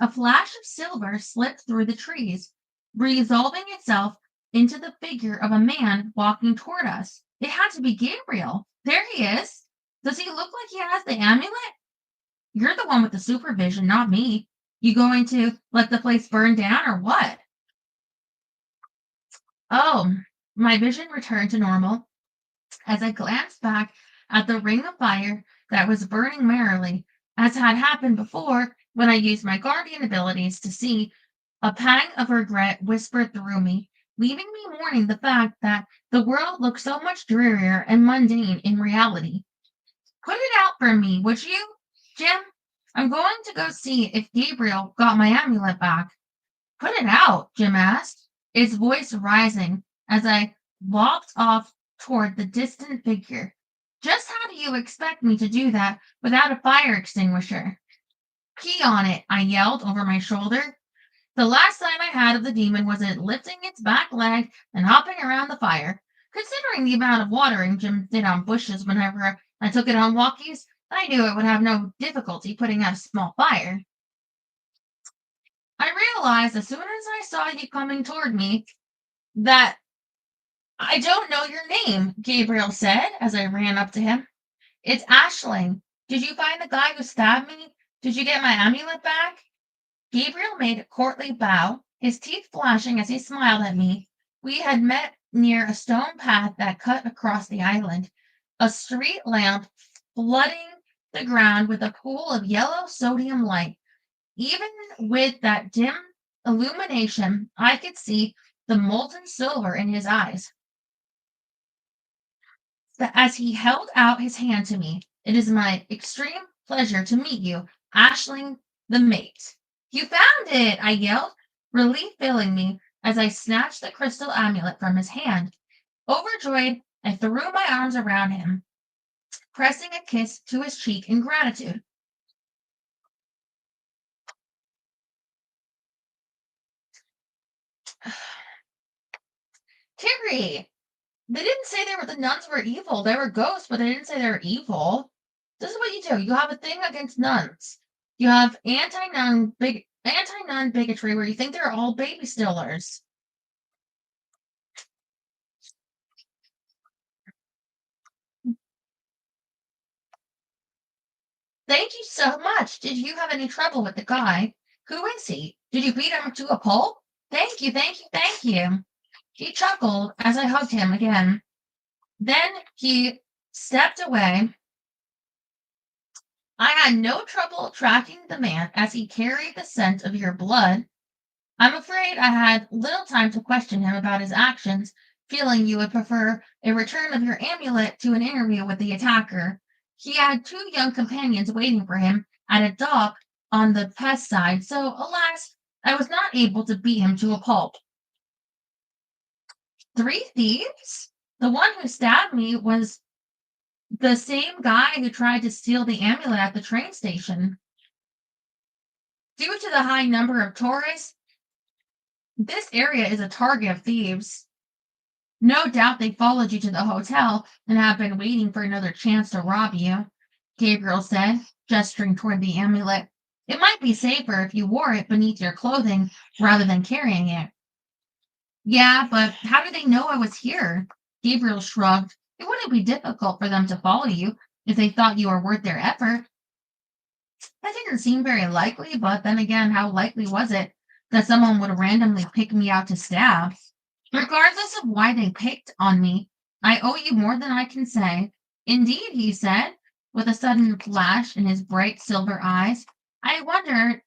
A flash of silver slipped through the trees, resolving itself into the figure of a man walking toward us. It had to be Gabriel. There he is. Does he look like he has the amulet? You're the one with the supervision, not me. You going to let the place burn down or what? Oh, my vision returned to normal as I glanced back at the ring of fire that was burning merrily, as had happened before when I used my guardian abilities to see. A pang of regret whispered through me, leaving me mourning the fact that the world looked so much drearier and mundane in reality. Put it out for me, would you, Jim? I'm going to go see if Gabriel got my amulet back. Put it out, Jim asked, his voice rising as I walked off toward the distant figure. Just how do you expect me to do that without a fire extinguisher? Pee on it, I yelled over my shoulder. The last sign I had of the demon was it lifting its back leg and hopping around the fire. Considering the amount of watering Jim did on bushes whenever I took it on walkies, I knew it would have no difficulty putting out a small fire. I realized as soon as I saw you coming toward me that I don't know your name, Gabriel said as I ran up to him. It's Ashling. Did you find the guy who stabbed me? Did you get my amulet back? Gabriel made a courtly bow, his teeth flashing as he smiled at me. We had met near a stone path that cut across the island, a street lamp flooding the ground with a pool of yellow sodium light. Even with that dim illumination, I could see the molten silver in his eyes. As he held out his hand to me, it is my extreme pleasure to meet you, Ashling the mate. You found it, I yelled, relief filling me as I snatched the crystal amulet from his hand. Overjoyed, I threw my arms around him, pressing a kiss to his cheek in gratitude. Terry, they didn't say the nuns were evil. They were ghosts, but they didn't say they were evil. This is what you do. You have a thing against nuns. You have anti-nun bigotry where you think they're all baby stealers. Thank you so much. Did you have any trouble with the guy? Who is he? Did you beat him to a pulp? Thank you, thank you, thank you. He chuckled as I hugged him again. Then he stepped away. I had no trouble tracking the man as he carried the scent of your blood. I'm afraid I had little time to question him about his actions, feeling you would prefer a return of your amulet to an interview with the attacker. He had two young companions waiting for him at a dock on the pest side, so alas, I was not able to beat him to a pulp. 3 thieves? The one who stabbed me was the same guy who tried to steal the amulet at the train station. Due to the high number of tourists, this area is a target of thieves. No doubt they followed you to the hotel and have been waiting for another chance to rob you, Gabriel said, gesturing toward the amulet. It might be safer if you wore it beneath your clothing rather than carrying it. Yeah, but how do they know I was here? Gabriel shrugged. It wouldn't be difficult for them to follow you if they thought you were worth their effort. That didn't seem very likely, but then again, how likely was it that someone would randomly pick me out to stab? Regardless of why they picked on me, I owe you more than I can say. Indeed, he said, with a sudden flash in his bright silver eyes. I wondered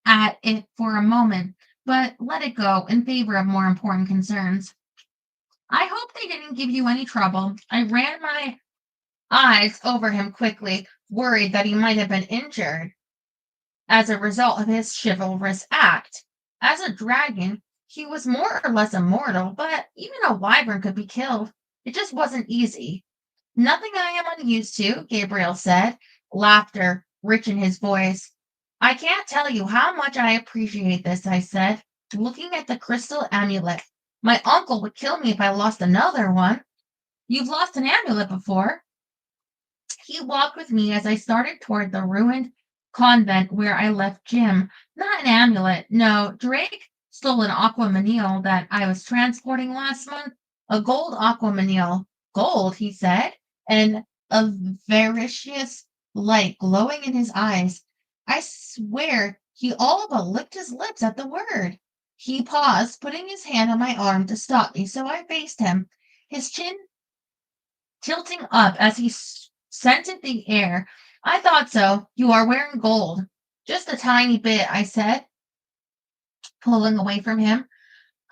at it for a moment, but let it go in favor of more important concerns. I hope they didn't give you any trouble. I ran my eyes over him quickly, worried that he might have been injured as a result of his chivalrous act. As a dragon, he was more or less immortal, but even a wyvern could be killed. It just wasn't easy. Nothing I am unused to, Gabriel said, laughter rich in his voice. I can't tell you how much I appreciate this, I said, looking at the crystal amulet. My uncle would kill me if I lost another one. You've lost an amulet before. He walked with me as I started toward the ruined convent where I left Jim. Not an amulet. No, Drake stole an aquamanile that I was transporting last month. A gold aquamanile. Gold, he said, and a varicious light glowing in his eyes. I swear he all but licked his lips at the word. He paused, putting his hand on my arm to stop me, so I faced him, his chin tilting up as he scented the air. I thought so. You are wearing gold. Just a tiny bit, I said, pulling away from him.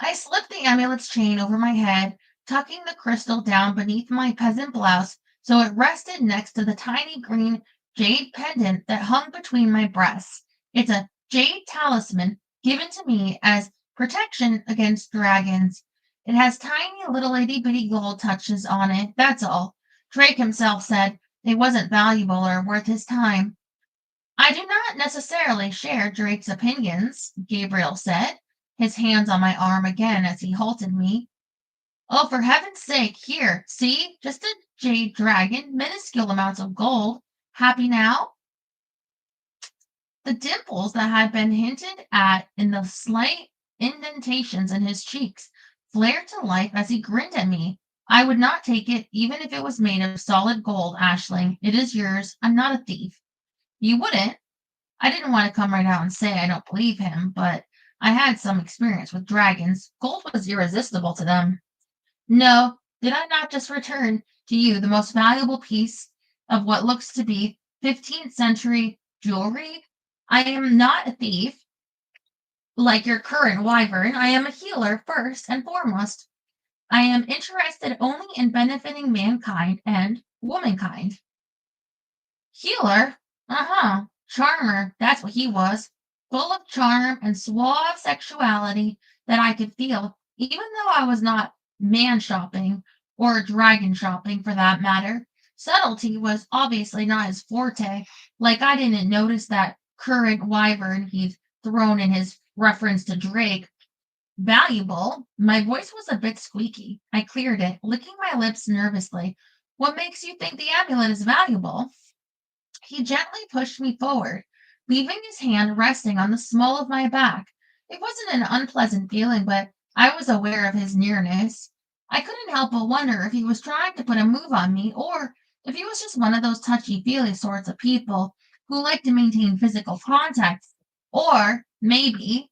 I slipped the amulet's chain over my head, tucking the crystal down beneath my peasant blouse so it rested next to the tiny green jade pendant that hung between my breasts. It's a jade talisman given to me as protection against dragons. It has tiny little itty bitty gold touches on it, that's all. Drake himself said it wasn't valuable or worth his time. I do not necessarily share Drake's opinions, Gabriel said, his hands on my arm again as he halted me. Oh, for heaven's sake, here, see? Just a jade dragon, minuscule amounts of gold. Happy now? The dimples that had been hinted at in the slight indentations in his cheeks flared to life as he grinned at me. I would not take it, even if it was made of solid gold, Ashling. It is yours. I'm not a thief. You wouldn't? I didn't want to come right out and say I don't believe him, but I had some experience with dragons. Gold was irresistible to them. No, did I not just return to you the most valuable piece of what looks to be 15th century jewelry? I am not a thief like your current wyvern. I am a healer first and foremost. I am interested only in benefiting mankind and womankind. Healer? Uh-huh. Charmer, that's what he was. Full of charm and suave sexuality that I could feel, even though I was not man shopping or dragon shopping for that matter. Subtlety was obviously not his forte. Like I didn't notice that current wyvern he'd thrown in his reference to Drake. Valuable? My voice was a bit squeaky. I cleared it, licking my lips nervously. What makes you think the amulet is valuable? He gently pushed me forward, leaving his hand resting on the small of my back. It wasn't an unpleasant feeling, but I was aware of his nearness. I couldn't help but wonder if he was trying to put a move on me, or if he was just one of those touchy-feely sorts of people who like to maintain physical contact, or maybe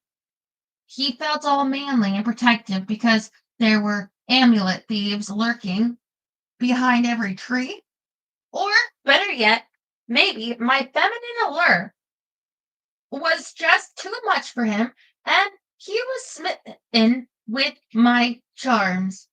he felt all manly and protective because there were amulet thieves lurking behind every tree. Or, better yet, maybe my feminine allure was just too much for him, and he was smitten with my charms.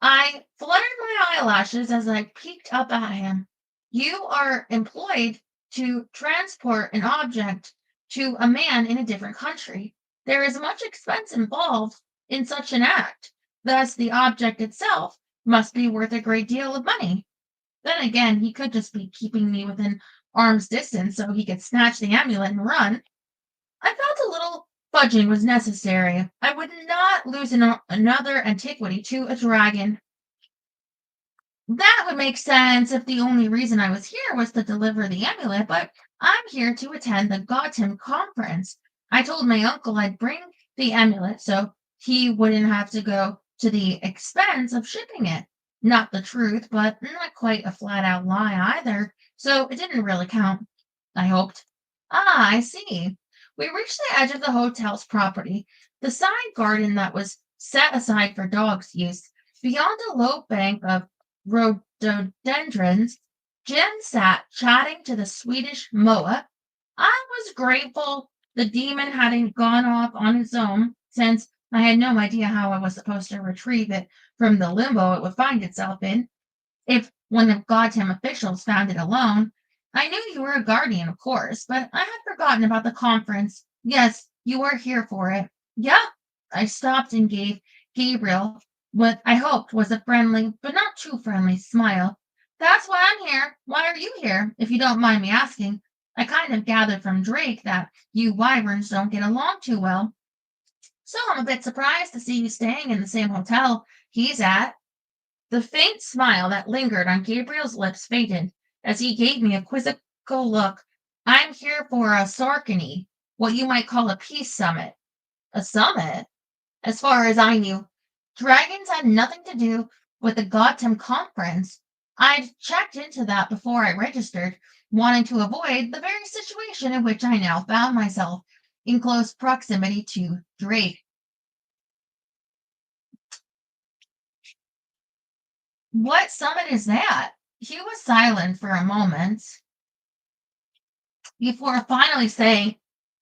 I fluttered my eyelashes as I peeked up at him. You are employed to transport an object to a man in a different country. There is much expense involved in such an act. Thus, the object itself must be worth a great deal of money. Then again, he could just be keeping me within arm's distance so he could snatch the amulet and run. I felt a little fudging was necessary. I would not lose another antiquity to a dragon. That would make sense if the only reason I was here was to deliver the amulet, but I'm here to attend the Gotham conference. I told my uncle I'd bring the amulet so he wouldn't have to go to the expense of shipping it. Not the truth, but not quite a flat out lie either, so it didn't really count, I hoped. Ah, I see. We reached the edge of the hotel's property, the side garden that was set aside for dogs' use. Beyond a low bank of rhododendrons, Jim sat chatting to the Swedish Moa. I was grateful the demon hadn't gone off on its own, since I had no idea how I was supposed to retrieve it from the limbo it would find itself in, if one of Gotham officials found it alone. I knew you were a guardian, of course, but I had forgotten about the conference. Yes, you are here for it. Yeah. I stopped and gave Gabriel what I hoped was a friendly, but not too friendly, smile. That's why I'm here. Why are you here, if you don't mind me asking? I kind of gathered from Drake that you wyverns don't get along too well. So I'm a bit surprised to see you staying in the same hotel he's at. The faint smile that lingered on Gabriel's lips faded as he gave me a quizzical look. I'm here for a Sarkany, what you might call a peace summit. A summit? As far as I knew, dragons had nothing to do with the Gotham conference. I'd checked into that before I registered, wanting to avoid the very situation in which I now found myself, in close proximity to Drake. What summit is that? He was silent for a moment before finally saying,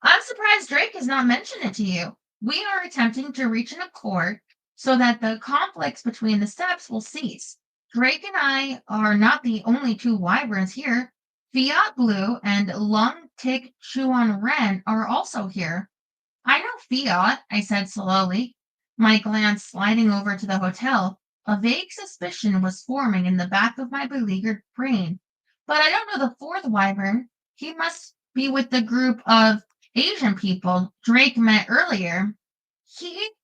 I'm surprised Drake has not mentioned it to you. We are attempting to reach an accord so that the conflicts between the steps will cease. Drake and I are not the only two wyverns here. Fiat Blue and Lung Tik Chuan Ren are also here. I know Fiat, I said slowly, my glance sliding over to the hotel. A vague suspicion was forming in the back of my beleaguered brain. But I don't know the fourth wyvern. He must be with the group of Asian people Drake met earlier.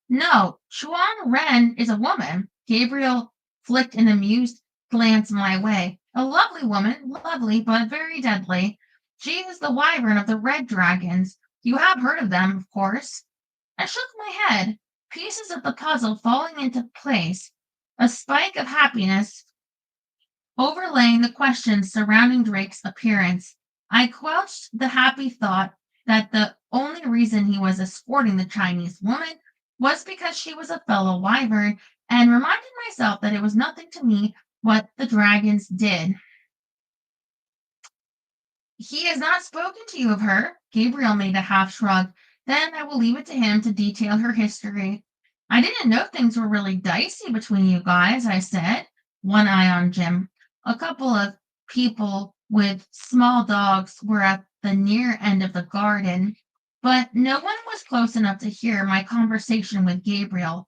No, Chuan Ren is a woman. Gabriel flicked an amused glance my way. A lovely woman, lovely, but very deadly. She is the wyvern of the red dragons. You have heard of them, of course. I shook my head, pieces of the puzzle falling into place, a spike of happiness overlaying the questions surrounding Drake's appearance. I quelched the happy thought that the only reason he was escorting the Chinese woman was because she was a fellow wyvern, and reminded myself that it was nothing to me what the dragons did. He has not spoken to you of her. Gabriel made a half shrug. Then I will leave it to him to detail her history. I didn't know things were really dicey between you guys, I said, one eye on Jim. A couple of people with small dogs were at the near end of the garden, but no one was close enough to hear my conversation with Gabriel.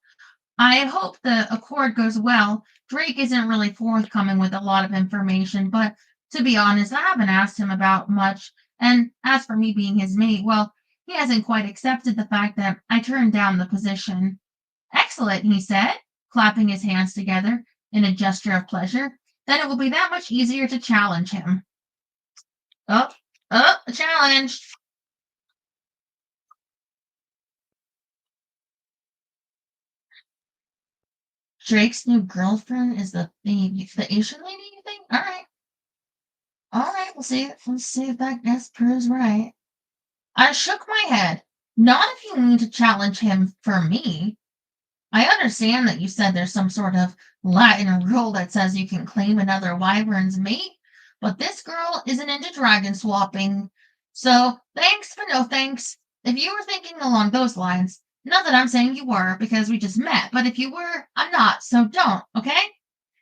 I hope the accord goes well. Drake isn't really forthcoming with a lot of information, but to be honest, I haven't asked him about much. And as for me being his mate, well, he hasn't quite accepted the fact that I turned down the position. Excellent, he said, clapping his hands together in a gesture of pleasure. Then it will be that much easier to challenge him. Oh, a challenge. Drake's new girlfriend is the Asian lady, you think? All right. All right, we'll see. Let's see if that guess proves right. I shook my head. Not if you mean to challenge him for me. I understand that you said there's some sort of Latin rule that says you can claim another wyvern's mate, but this girl isn't into dragon swapping. So thanks, but no thanks. If you were thinking along those lines, not that I'm saying you were because we just met, but if you were, I'm not, so don't, okay?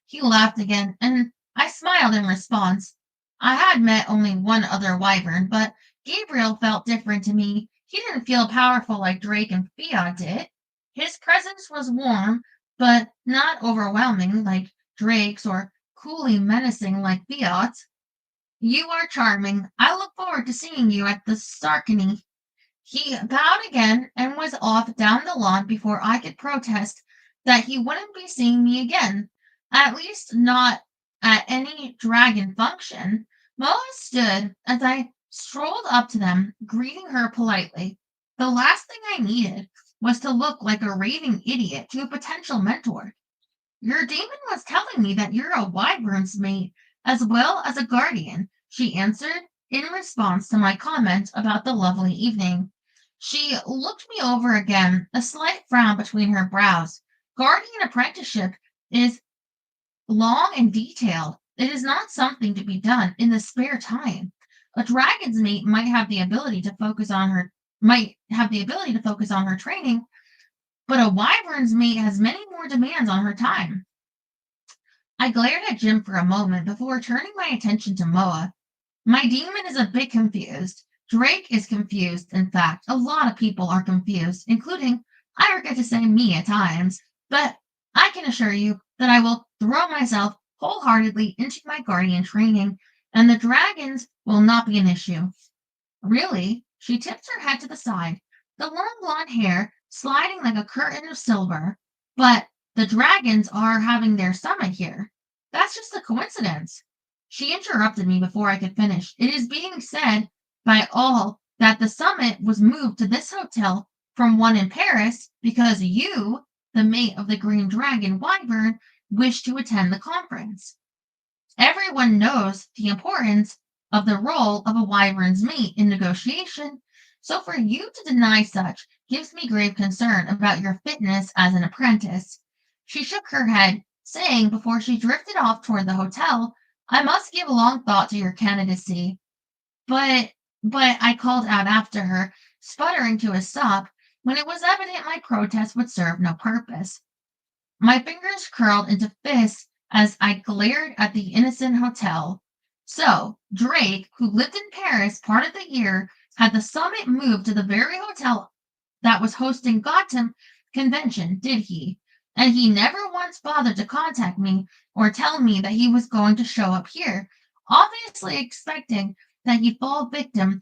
He laughed again, and I smiled in response. I had met only one other wyvern, but Gabriel felt different to me. He didn't feel powerful like Drake and Fiat did. His presence was warm, but not overwhelming like Drake's or coolly menacing like Fiat's. You are charming. I look forward to seeing you at the Sarkany. He bowed again and was off down the lawn before I could protest that he wouldn't be seeing me again, at least not at any dragon function. Moa stood as I strolled up to them, greeting her politely. The last thing I needed was to look like a raving idiot to a potential mentor. Your demon was telling me that you're a wyvern's mate as well as a guardian, she answered in response to my comment about the lovely evening. She looked me over again, a slight frown between her brows. Guardian apprenticeship is long and detailed. It is not something to be done in the spare time. A dragon's mate might have the ability to focus on her training, but a wyvern's mate has many more demands on her time. I glared at Jim for a moment before turning my attention to Moa. My demon is a bit confused. Drake is confused, in fact. A lot of people are confused, including, I regret to say, me at times. But I can assure you that I will throw myself wholeheartedly into my guardian training, and the dragons will not be an issue. Really? She tipped her head to the side, the long blonde hair sliding like a curtain of silver. But the dragons are having their summit here. That's just a coincidence. She interrupted me before I could finish. It is being said by all that the summit was moved to this hotel from one in Paris because you, the mate of the Green Dragon Wyvern, wish to attend the conference. Everyone knows the importance of the role of a wyvern's mate in negotiation, so for you to deny such gives me grave concern about your fitness as an apprentice. She shook her head, saying before she drifted off toward the hotel, I must give long thought to your candidacy. But I called out after her, sputtering to a stop, when it was evident my protest would serve no purpose. My fingers curled into fists as I glared at the innocent hotel. So, Drake, who lived in Paris part of the year, had the summit moved to the very hotel that was hosting Gotham convention, did he? And he never once bothered to contact me or tell me that he was going to show up here, obviously expecting that he'd fall victim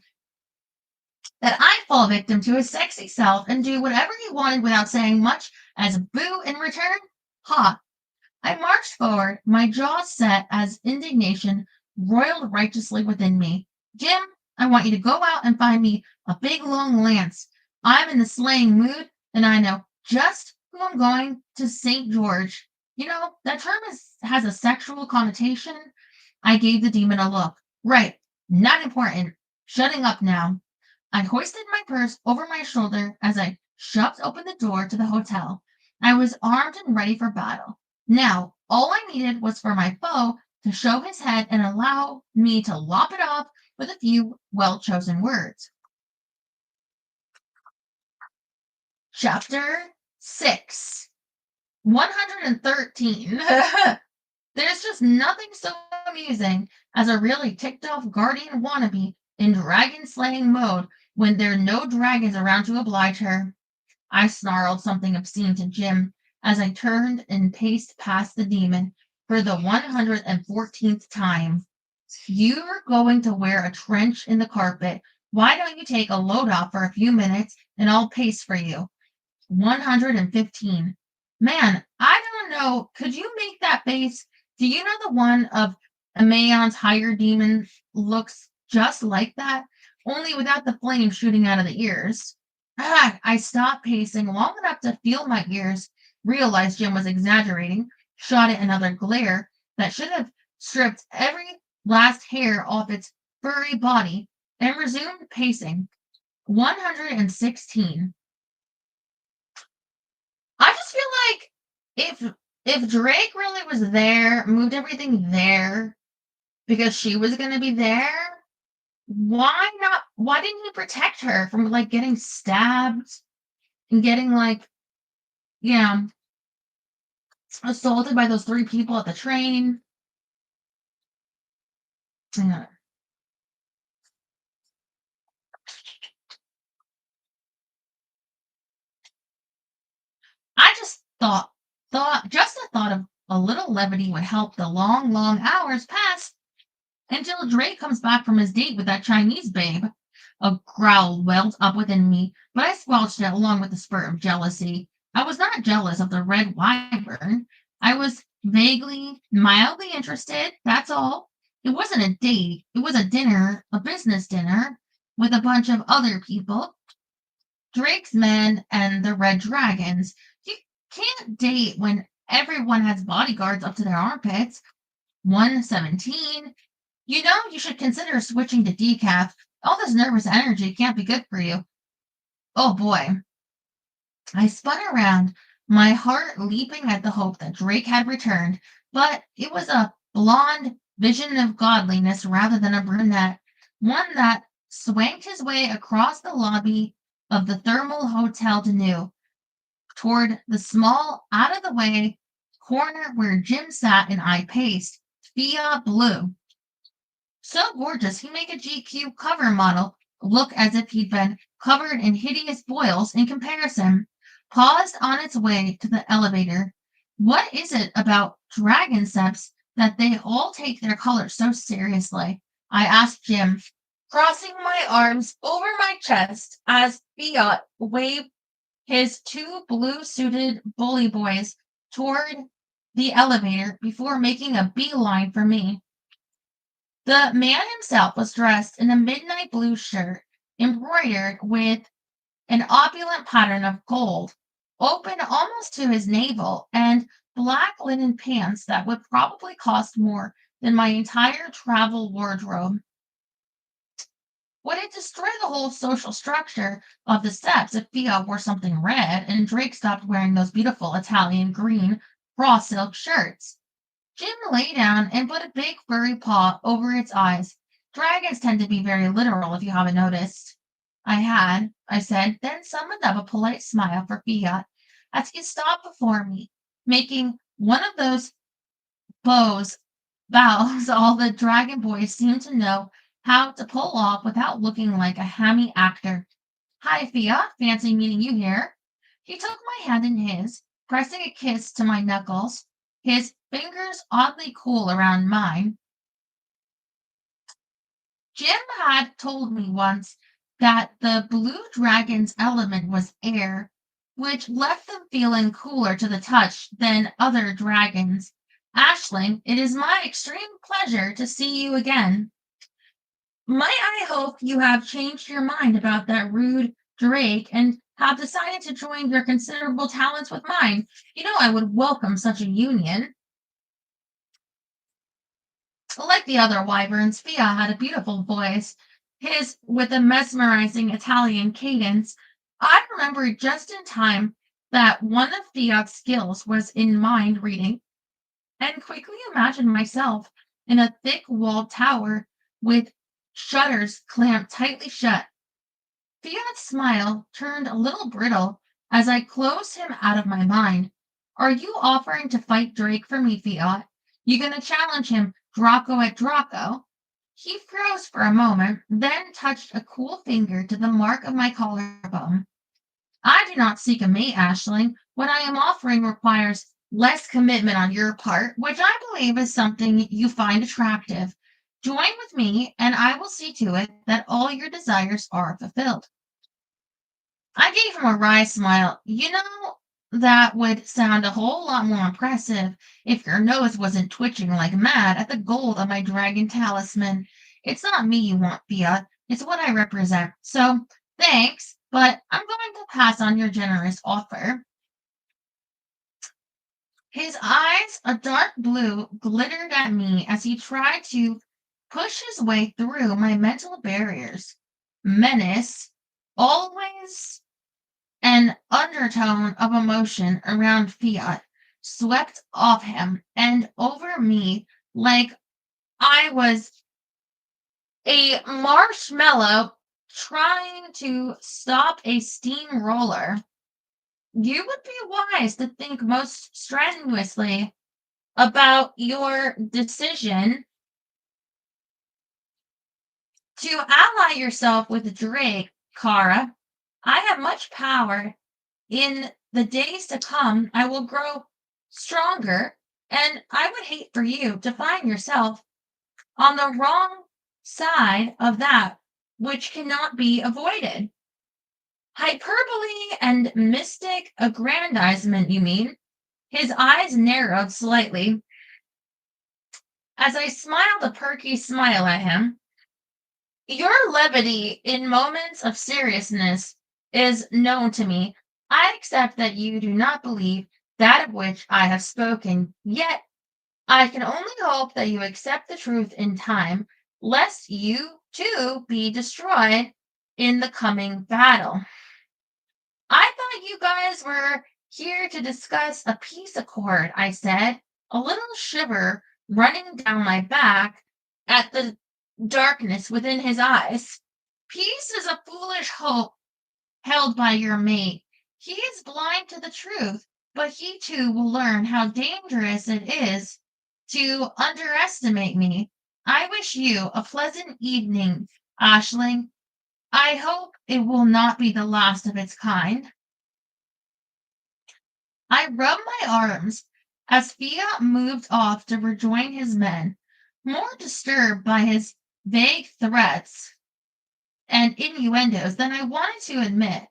that I'd fall victim to his sexy self and do whatever he wanted without saying much as boo in return? Ha! I marched forward, my jaw set as indignation roiled righteously within me. Jim, I want you to go out and find me a big long lance. I'm in the slaying mood, and I know just who I'm going to St. George. You know, that term has a sexual connotation. I gave the demon a look. Right, not important. Shutting up now. I hoisted my purse over my shoulder as I shoved open the door to the hotel. I was armed and ready for battle. Now, all I needed was for my foe to show his head and allow me to lop it off with a few well-chosen words. Chapter 6 113. There's just nothing so amusing as a really ticked-off guardian wannabe in dragon-slaying mode when there are no dragons around to oblige her. I snarled something obscene to Jim as I turned and paced past the demon for the 114th time. You're going to wear a trench in the carpet. Why don't you take a load off for a few minutes and I'll pace for you? 115. Man, I don't know. Could you make that face? Do you know the one of Amayon's higher demon looks just like that, only without the flame shooting out of the ears? I stopped pacing long enough to feel my ears, realized Jim was exaggerating, shot at another glare that should have stripped every last hair off its furry body, and resumed pacing. 116. I just feel like if Drake really was there, moved everything there because she was going to be there, why didn't he protect her from like getting stabbed and getting like, you know, assaulted by those three people at the train? Yeah. I just thought just the thought of a little levity would help the long hours pass until Drake comes back from his date with that Chinese babe. A growl welled up within me, but I squelched it along with a spurt of jealousy. I was not jealous of the red wyvern. I was vaguely, mildly interested, that's all. It wasn't a date. It was a dinner, a business dinner, with a bunch of other people. Drake's men and the Red Dragons. You can't date when everyone has bodyguards up to their armpits. 117. You know, you should consider switching to decaf. All this nervous energy can't be good for you. Oh boy. I spun around, my heart leaping at the hope that Drake had returned, but it was a blonde vision of godliness rather than a brunette, one that swanked his way across the lobby of the Thermal Hotel de New toward the small, out of the way corner where Jim sat and I paced. Fiat blue. So gorgeous, he made a GQ cover model look as if he'd been covered in hideous boils in comparison. Paused on its way to the elevator. What is it about dragon seps that they all take their colors so seriously? I asked Jim, crossing my arms over my chest as Fiat waved his two blue-suited bully boys toward the elevator before making a beeline for me. The man himself was dressed in a midnight blue shirt, embroidered with an opulent pattern of gold, open almost to his navel, and black linen pants that would probably cost more than my entire travel wardrobe. Would it destroy the whole social structure of the steps if Fiat wore something red and Drake stopped wearing those beautiful Italian green raw silk shirts? Jim lay down and put a big furry paw over its eyes. Dragons tend to be very literal if you haven't noticed. I said, then summoned up a polite smile for Fiat as he stopped before me, making one of those bows all the dragon boys seem to know how to pull off without looking like a hammy actor. Hi, Fia. Fancy meeting you here. He took my hand in his, pressing a kiss to my knuckles, his fingers oddly cool around mine. Jim had told me once that the blue dragon's element was air, which left them feeling cooler to the touch than other dragons. Ashling, it is my extreme pleasure to see you again. Might I hope you have changed your mind about that rude Drake and have decided to join your considerable talents with mine? You know I would welcome such a union. Like the other wyverns, Fia had a beautiful voice, his with a mesmerizing Italian cadence. I remembered just in time that one of Fia's skills was in mind reading, and quickly imagined myself in a thick walled tower with shutters clamped tightly shut. Fiat's smile turned a little brittle as I closed him out of my mind. Are you offering to fight Drake for me, Fiat? You gonna challenge him Draco at Draco? He froze for a moment, then touched a cool finger to the mark of my collarbone. I do not seek a mate, Ashling. What I am offering requires less commitment on your part, which I believe is something you find attractive. Join with me, and I will see to it that all your desires are fulfilled. I gave him a wry smile. You know, that would sound a whole lot more impressive if your nose wasn't twitching like mad at the gold on my dragon talisman. It's not me you want, Fia. It's what I represent. So, thanks, but I'm going to pass on your generous offer. His eyes, a dark blue, glittered at me as he tried to push his way through my mental barriers. Menace, always an undertone of emotion around Fiat swept off him and over me like I was a marshmallow trying to stop a steamroller. You would be wise to think most strenuously about your decision to ally yourself with Drake, Kara. I have much power. In the days to come, I will grow stronger, and I would hate for you to find yourself on the wrong side of that which cannot be avoided. Hyperbole and mystic aggrandizement, you mean? His eyes narrowed slightly as I smiled a perky smile at him. Your levity in moments of seriousness is known to me. I accept that you do not believe that of which I have spoken, yet I can only hope that you accept the truth in time, lest you too be destroyed in the coming battle. I thought you guys were here to discuss a peace accord, I said, a little shiver running down my back at the darkness within his eyes. Peace is a foolish hope held by your mate. He is blind to the truth, but he too will learn how dangerous it is to underestimate me. I wish you a pleasant evening, Ashling. I hope it will not be the last of its kind. I rubbed my arms as Fia moved off to rejoin his men, more disturbed by his vague threats and innuendos than I wanted to admit.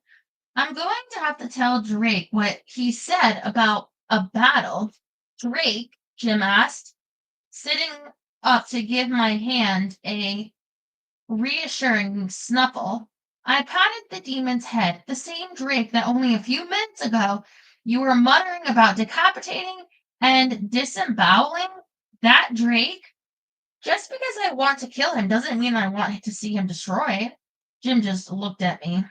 I'm going to have to tell Drake what he said about a battle. Drake, Jim asked, sitting up to give my hand a reassuring snuffle. I patted the demon's head, the same Drake that only a few minutes ago you were muttering about decapitating and disemboweling. That Drake? Just because I want to kill him doesn't mean I want to see him destroyed. Jim just looked at me.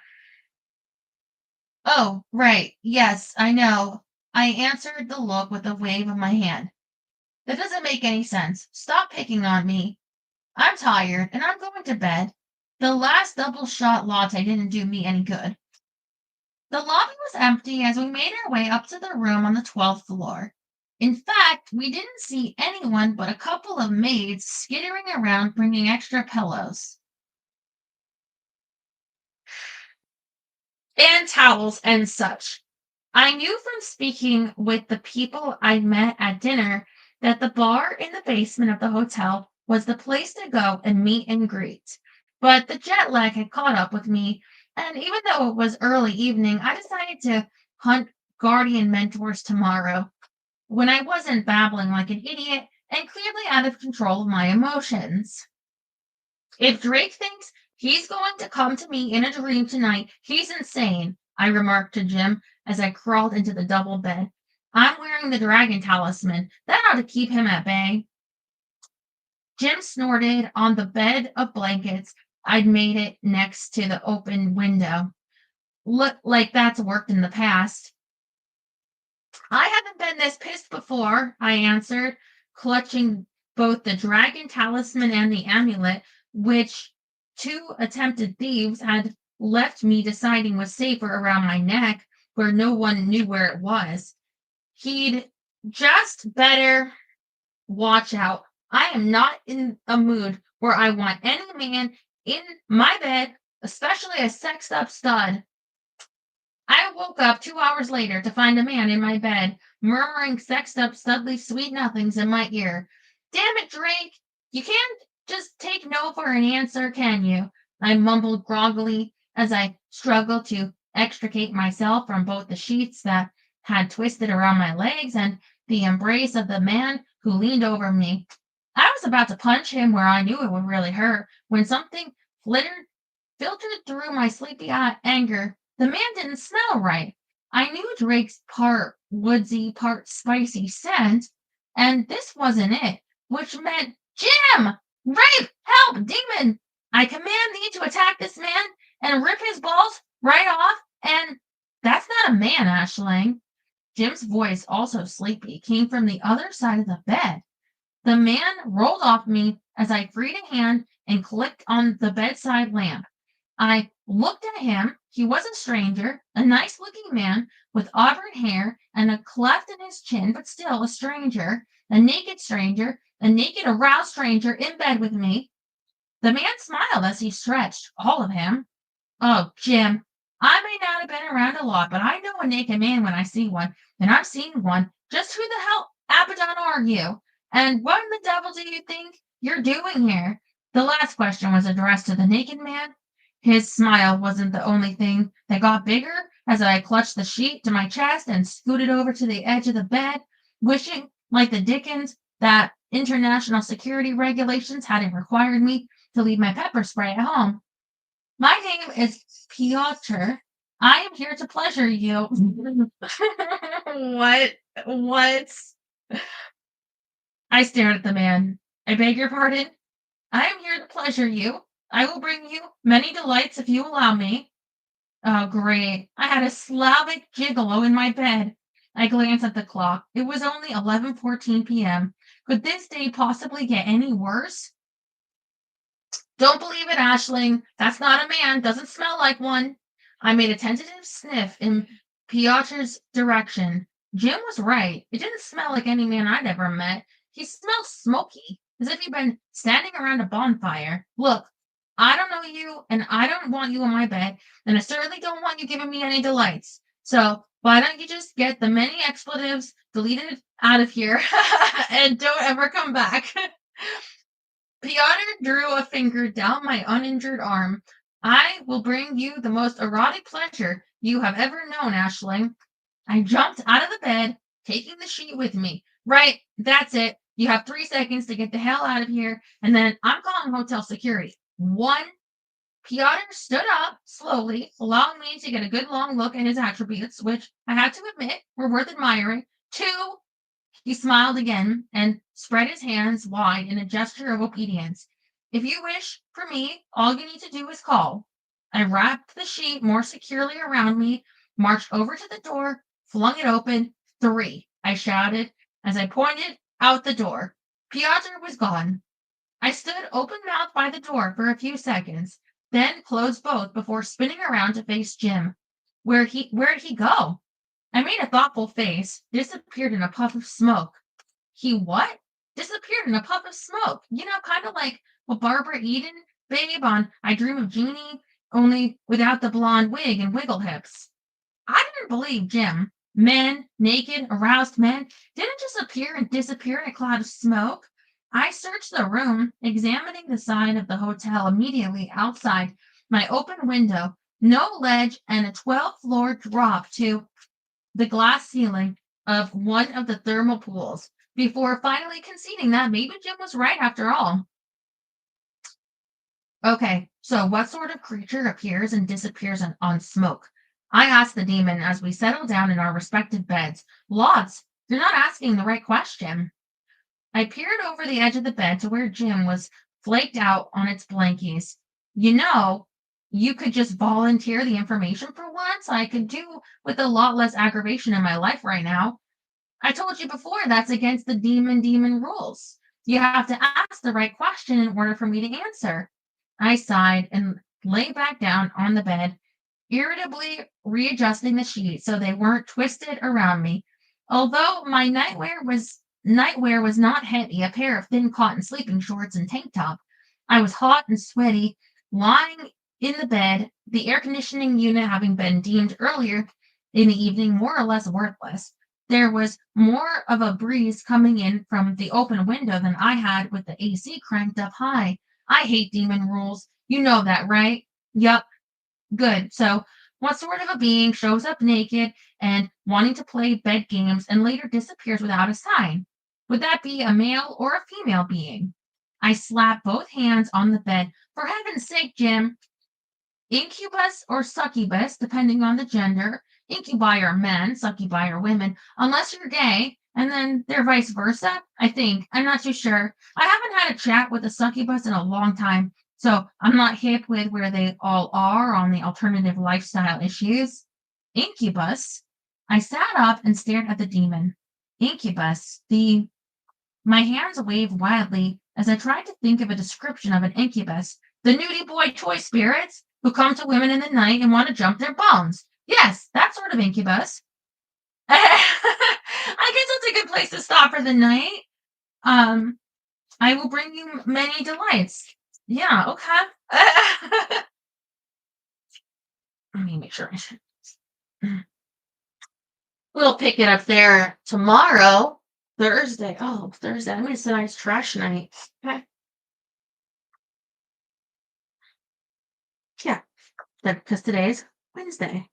Oh, right. Yes, I know. I answered the look with a wave of my hand. That doesn't make any sense. Stop picking on me. I'm tired and I'm going to bed. The last double shot latte didn't do me any good. The lobby was empty as we made our way up to the room on the 12th floor. In fact, we didn't see anyone but a couple of maids skittering around bringing extra pillows. and towels and such. I knew from speaking with the people I met at dinner that the bar in the basement of the hotel was the place to go and meet and greet. But the jet lag had caught up with me, and even though it was early evening, I decided to hunt guardian mentors tomorrow when I wasn't babbling like an idiot and clearly out of control of my emotions. If Drake thinks he's going to come to me in a dream tonight, he's insane, I remarked to Jim as I crawled into the double bed. I'm wearing the dragon talisman. That ought to keep him at bay. Jim snorted on the bed of blankets I'd made it next to the open window. Look like that's worked in the past. I haven't been this pissed before, I answered, clutching both the dragon talisman and the amulet, which two attempted thieves had left me deciding was safer around my neck, where no one knew where it was. He'd just better watch out. I am not in a mood where I want any man in my bed, especially a sexed up stud. I woke up 2 hours later to find a man in my bed, murmuring sexed up, studly sweet nothings in my ear. Damn it, Drake! You can't just take no for an answer, can you? I mumbled groggily as I struggled to extricate myself from both the sheets that had twisted around my legs and the embrace of the man who leaned over me. I was about to punch him where I knew it would really hurt when something filtered through my sleepy anger. The man didn't smell right. I knew Drake's part woodsy, part spicy scent, and this wasn't it, which meant Jim! Rape! Help! Demon! I command thee to attack this man and rip his balls right off, and that's not a man, Ashling. Jim's voice, also sleepy, came from the other side of the bed. The man rolled off me as I freed a hand and clicked on the bedside lamp. I looked at him. He was a stranger, a nice looking man with auburn hair and a cleft in his chin, but still a stranger, a naked, aroused stranger in bed with me. The man smiled as he stretched, all of him. Oh, Jim, I may not have been around a lot, but I know a naked man when I see one, and I've seen one. Just who the hell Abaddon are you? And what in the devil do you think you're doing here? The last question was addressed to the naked man. His smile wasn't the only thing that got bigger as I clutched the sheet to my chest and scooted over to the edge of the bed, wishing, like the Dickens, that international security regulations hadn't required me to leave my pepper spray at home. My name is Piotr. I am here to pleasure you. What? What? I stared at the man. I beg your pardon? I am here to pleasure you. I will bring you many delights if you allow me. Oh, great. I had a Slavic gigolo in my bed. I glanced at the clock. It was only 11:14 p.m. Could this day possibly get any worse? Don't believe it, Ashling. That's not a man. Doesn't smell like one. I made a tentative sniff in Piotr's direction. Jim was right. It didn't smell like any man I'd ever met. He smelled smoky, as if he'd been standing around a bonfire. Look, I don't know you, and I don't want you in my bed, and I certainly don't want you giving me any delights. So why don't you just get the many expletives deleted out of here and don't ever come back? Piotr drew a finger down my uninjured arm. I will bring you the most erotic pleasure you have ever known, Ashling. I jumped out of the bed, taking the sheet with me. Right, that's it. You have 3 seconds to get the hell out of here, and then I'm calling hotel security. 1. Piotr stood up slowly, allowing me to get a good long look at his attributes, which I had to admit were worth admiring. 2. He smiled again and spread his hands wide in a gesture of obedience. If you wish for me, all you need to do is call. I wrapped the sheet more securely around me, marched over to the door, flung it open. 3, I shouted as I pointed out the door. Piotr was gone. I stood open-mouthed by the door for a few seconds, then closed both before spinning around to face Jim. Where'd he go? I made a thoughtful face, disappeared in a puff of smoke. He what? Disappeared in a puff of smoke. You know, kind of like what Barbara Eden, babe, on I Dream of Jeannie. only without the blonde wig and wiggle hips. I didn't believe Jim. Men, naked, aroused men, didn't just appear and disappear in a cloud of smoke. I searched the room, examining the sign of the hotel immediately outside my open window. No ledge and a 12th floor drop to the glass ceiling of one of the thermal pools before finally conceding that maybe Jim was right after all. Okay, so what sort of creature appears and disappears on smoke? I asked the demon as we settled down in our respective beds. Lots, you're not asking the right question. I peered over the edge of the bed to where Jim was flaked out on its blankies. You know, you could just volunteer the information for once. I could do with a lot less aggravation in my life right now. I told you before that's against the demon rules. You have to ask the right question in order for me to answer. I sighed and lay back down on the bed, irritably readjusting the sheets so they weren't twisted around me. Although my nightwear was not heavy, a pair of thin cotton sleeping shorts and tank top. I was hot and sweaty, lying in the bed, the air conditioning unit having been deemed earlier in the evening more or less worthless. There was more of a breeze coming in from the open window than I had with the AC cranked up high. I hate demon rules. You know that, right? Yup. Good. So, what sort of a being shows up naked and wanting to play bed games and later disappears without a sign? Would that be a male or a female being? I slapped both hands on the bed. For heaven's sake, Jim, incubus or succubus, depending on the gender. Incubi are men, succubi are women, unless you're gay, and then they're vice versa, I think. I'm not too sure. I haven't had a chat with a succubus in a long time, so I'm not hip with where they all are on the alternative lifestyle issues. Incubus. I sat up and stared at the demon. Incubus, my hands waved wildly as I tried to think of a description of an incubus. The nudie boy toy spirits who come to women in the night and want to jump their bones. Yes, that sort of incubus. I guess that's a good place to stop for the night. Um, I will bring you many delights. Yeah, okay. Let me make sure. We'll pick it up there tomorrow, Thursday. Oh, Thursday. I'm gonna say tonight's trash night. Okay. Yeah, because today's Wednesday.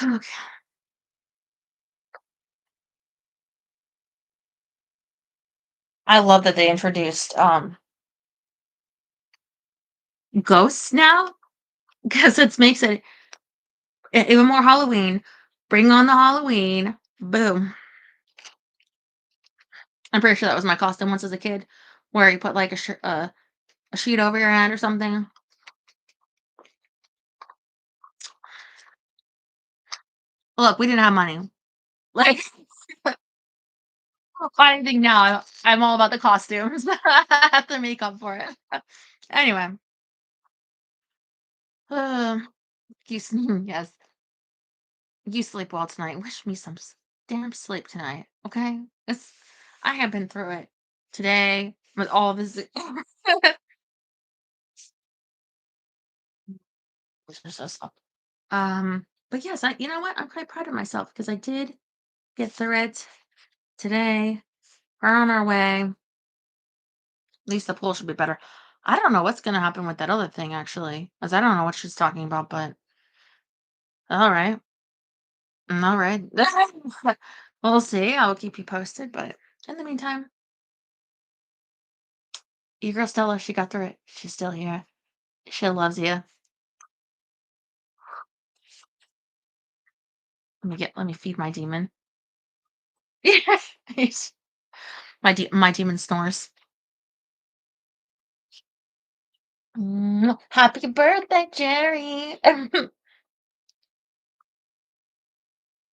Okay. I love that they introduced ghosts now because it makes it even more Halloween. Bring on the Halloween. Boom. I'm pretty sure that was my costume once as a kid, where you put like a sheet over your head or something. Look, we didn't have money. Like, anything now. I'm all about the costumes. I have to make up for it. Anyway, uh, yes, you sleep well tonight. Wish me some damn sleep tonight. Okay, it's I have been through it today with all this. But yes, you know what? I'm quite proud of myself because I did get through it today. We're on our way. At least the pool should be better. I don't know what's gonna happen with that other thing actually, as I don't know what she's talking about, but all right. All right. We'll see. I'll keep you posted, but in the meantime, your girl Stella, she got through it. She's still here. She loves you. Let me feed my demon. Yes. My demon snores. Happy birthday, Jerry.